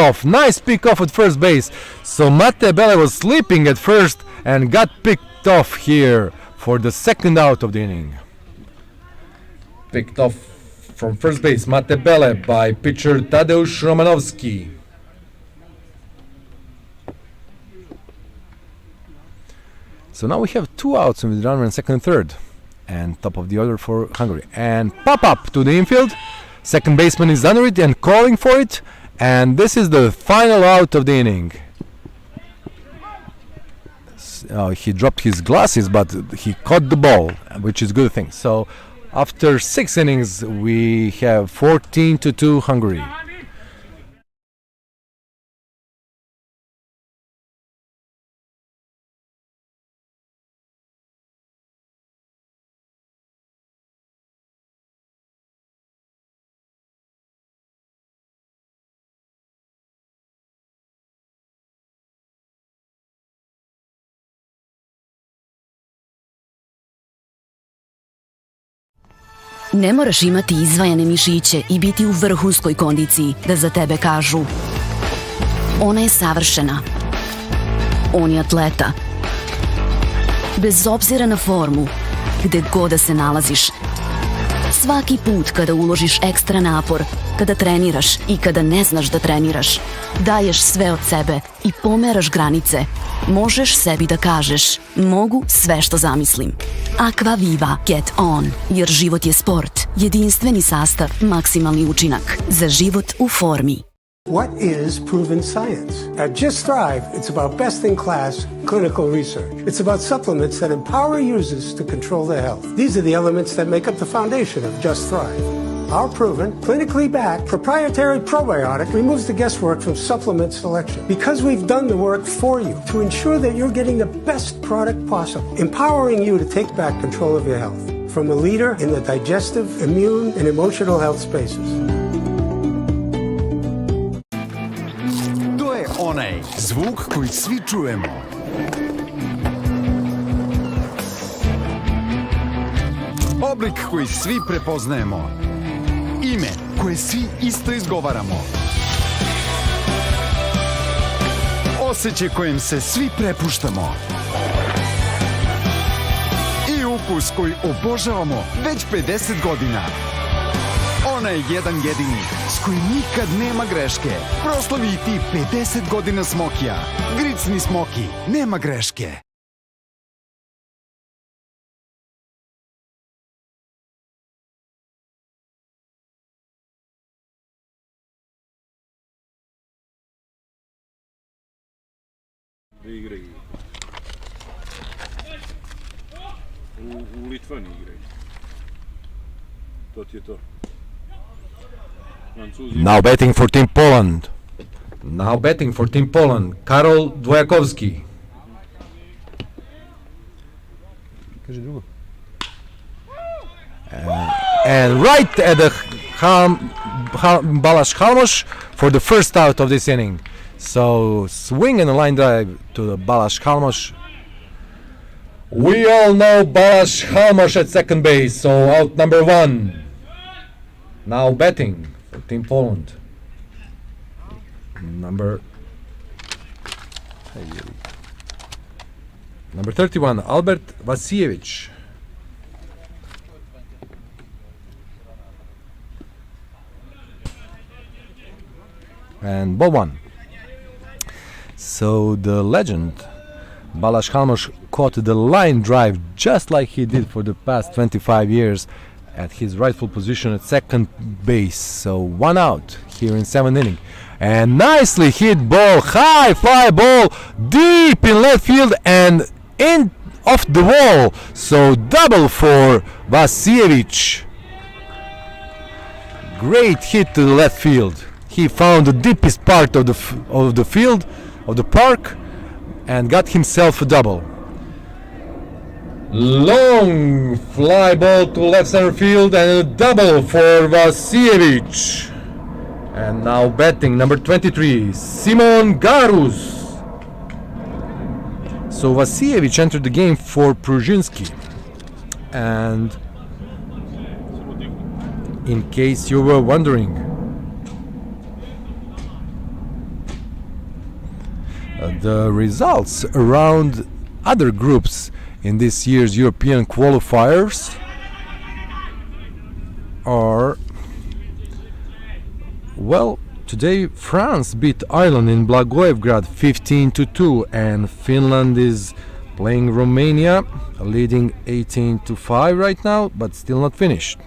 off at first base. So Mate Bele was sleeping at first and got picked off here for the second out of the inning. Picked off from first base, Mate Bele by pitcher Tadeusz Romanowski. So now we have 2 outs with runner in second and third, and top of the order for Hungary. And pop up to the infield. Second baseman is under it and calling for it. And this is the final out of the inning. He dropped his glasses, but he caught the ball, which is a good thing. So after 6 innings, we have 14-2 Hungary. Ne moraš imati izvajane mišiće i biti u vrhunskoj kondiciji da za tebe kažu ona je savršena. On je atleta. Bez obzira na formu, gde god da se nalaziš. Svaki put kada uložiš ekstra napor, kada treniraš i kada ne znaš da treniraš, daješ sve od sebe i pomeraš granice, možeš sebi da kažeš mogu sve što zamislim. Aqua Viva Get On, jer život je sport, jedinstveni sastav, maksimalni učinak za život u formi. What is proven science? At Just Thrive, it's about best-in-class clinical research. It's about supplements that empower users to control their health. These are the elements that make up the foundation of Just Thrive. Our proven, clinically backed, proprietary probiotic removes the guesswork from supplement selection because we've done the work for you to ensure that you're getting the best product possible, empowering you to take back control of your health from a leader in the digestive, immune, and emotional health spaces. To je onaj zvuk koji svi čujemo. Oblik koji svi prepoznajemo. Ime koje svi isto izgovaramo. Osjećaj kojim se svi prepuštamo. I ukus koji obožavamo već 50 godina. Onaj jedan jedini s kojim nikad nema greške. Proslavi i ti 50 godina Smokija. Gricni Smoki, nema greške. Da igraju. U Litvani igraju. To ti je to. Now batting for Team Poland. Now batting for Team Poland, Karol Dvojakovski. Kaže drugo. And right at the Balázs Halmos for the first out of this inning. So swing and a line drive to the Balázs Halmos. We all know Balázs Halmos at second base, so out number 1. Now batting for Team Poland. Number 31, Albert Vasijević. And ball 1. So the legend Balázs Halmos caught the line drive just like he did for the past 25 years at his rightful position at second base. So 1 out here in 7th inning. And nicely hit ball, high fly ball, deep in left field and in off the wall. So double for Vasijević. Great hit to the left field. He found the deepest part of the field, of the park, and got himself a double. Long fly ball to left center field and a double for Vasijević. And now batting number 23, Simon Garus. So Vasijevic entered the game for Pruzhinsky. And in case you were wondering, the results around other groups in this year's European qualifiers are, well, today France beat Ireland in Blagoevgrad 15-2, and Finland is playing Romania, leading 18-5 right now, but still not finished.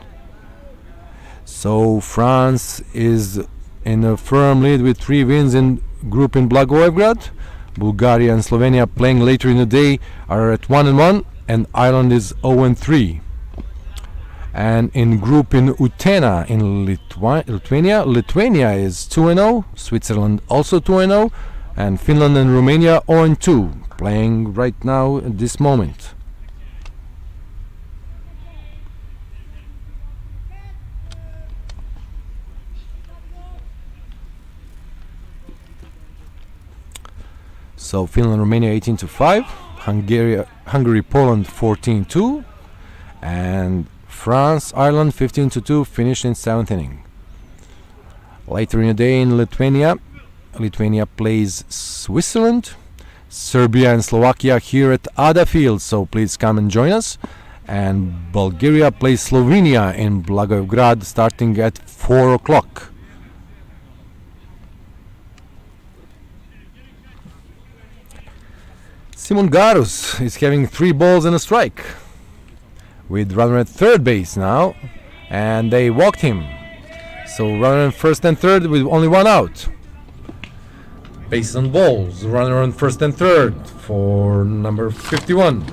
So France is in a firm lead with 3 wins in group in Blagoevgrad. Bulgaria and Slovenia playing later in the day are at 1-1, and Ireland is 0-3. And in group in Utena in Lithuania is 2-0, Switzerland also 2-0, and Finland and Romania 0-2, playing right now at this moment. So Finland, Romania 18-5, Hungary, Poland 14-2, and France, Ireland 15-2, finished in 7th inning. Later in the day in Lithuania plays Switzerland, Serbia and Slovakia here at Ada Field, so please come and join us. And Bulgaria plays Slovenia in Blagoevgrad starting at 4 o'clock. Simon Garus is having 3 balls and a strike, with runner at third base now, and they walked him. So runner on first and third with only 1 out. Base on balls, runner on first and third for number 51.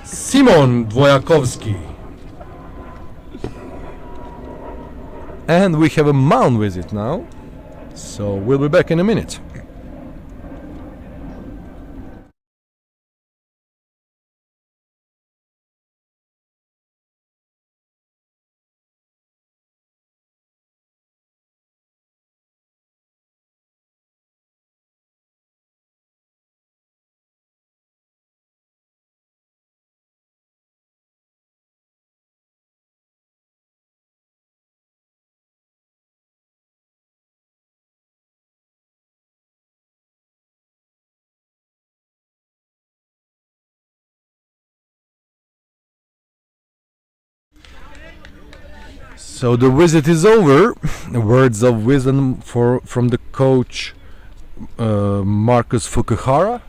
Simon Dvojakovsky. And we have a mound visit now, so we'll be back in a minute. So the visit is over. Words of wisdom from the coach Marcus Fukuhara,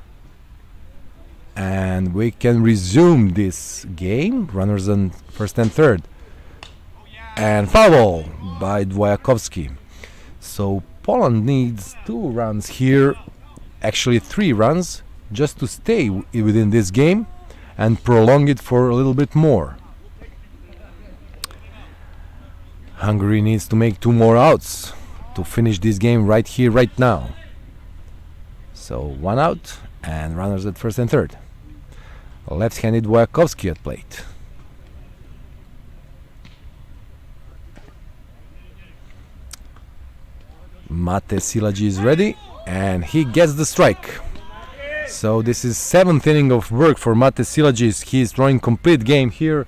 and we can resume this game. Runners on first and third, and foul ball by Dvojakovsky. So Poland needs 2 runs here, actually 3 runs, just to stay within this game and prolong it for a little bit more. Hungary needs to make 2 more outs to finish this game right here, right now. So 1 out and runners at first and third. Left-handed Dvojakovsky at plate. Mate Silaji is ready and he gets the strike. So this is 7th inning of work for Mate Silaji. He is throwing complete game here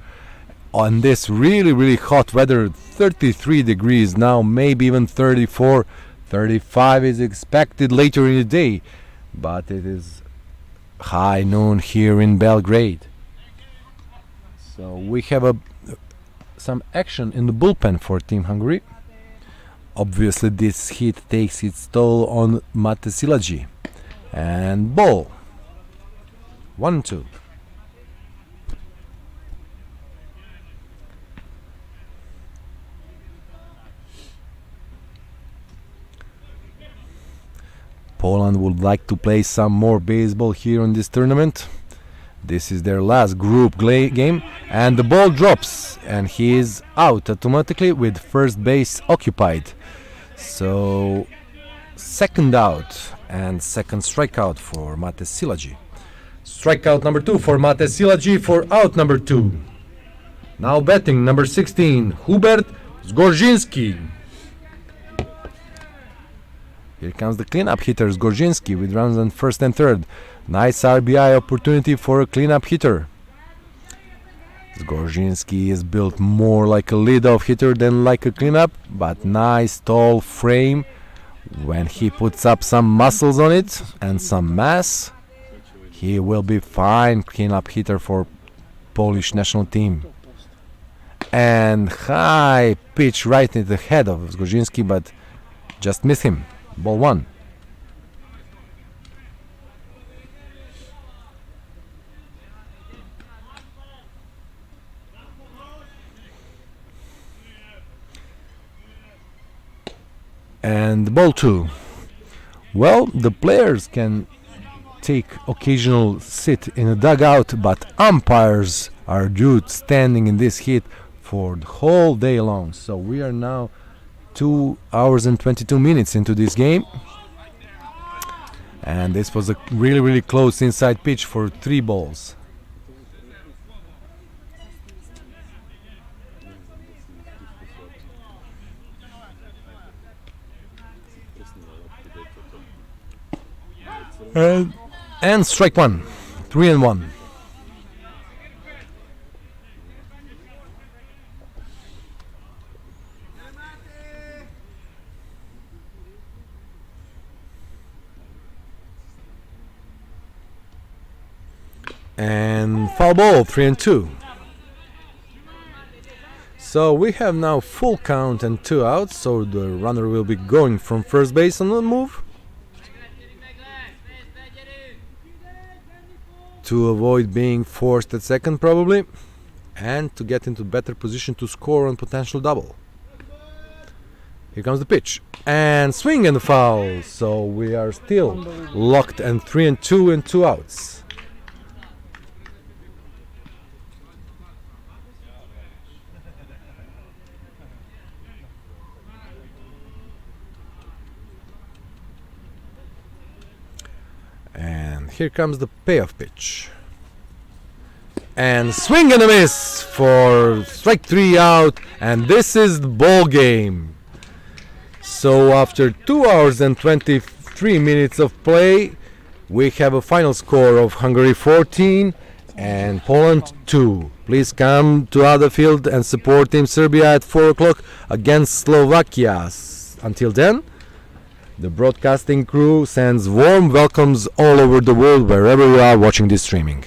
on this really hot weather. 33 degrees now, maybe even 34, 35 is expected later in the day, but it is high noon here in Belgrade. So we have some action in the bullpen for Team Hungary. Obviously this heat takes its toll on Mate Silaji. And ball 1-2. Poland would like to play some more baseball here in this tournament. This is their last group game, and the ball drops and he is out automatically with first base occupied. So second out and second strikeout for Mate Silaji. Strikeout number 2 for Mate Silaji for out number 2. Now batting number 16, Hubert Zgorzhinsky. Here comes the cleanup hitters, Gorzinski with runs on first and third. Nice RBI opportunity for a cleanup hitter. Gorzinski is built more like a leadoff hitter than like a cleanup, but nice tall frame. When he puts up some muscles on it and some mass, he will be fine cleanup hitter for Polish national team. And high pitch right in the head of Gorzinski, but just missed him. Ball one. And ball two. Well, the players can take occasional sit in a dugout, but umpires are due standing in this heat for the whole day long. So we are now 2 hours and 22 minutes into this game, and this was a really close inside pitch for 3 balls. And strike one. 3-1. And foul ball, 3-2. So we have now full count and 2 outs, so the runner will be going from first base on the move to avoid being forced at second probably, and to get into better position to score on potential double. Here comes the pitch, and swing and foul. So we are still locked and 3-2 and 2 outs. And here comes the payoff pitch. And swing and a miss for strike 3 out, and this is the ball game. So after 2 hours and 23 minutes of play, we have a final score of Hungary 14 and Poland 2. Please come to Otherfield and support Team Serbia at 4 o'clock against Slovakia. Until then, the broadcasting crew sends warm welcomes all over the world wherever you are watching this streaming.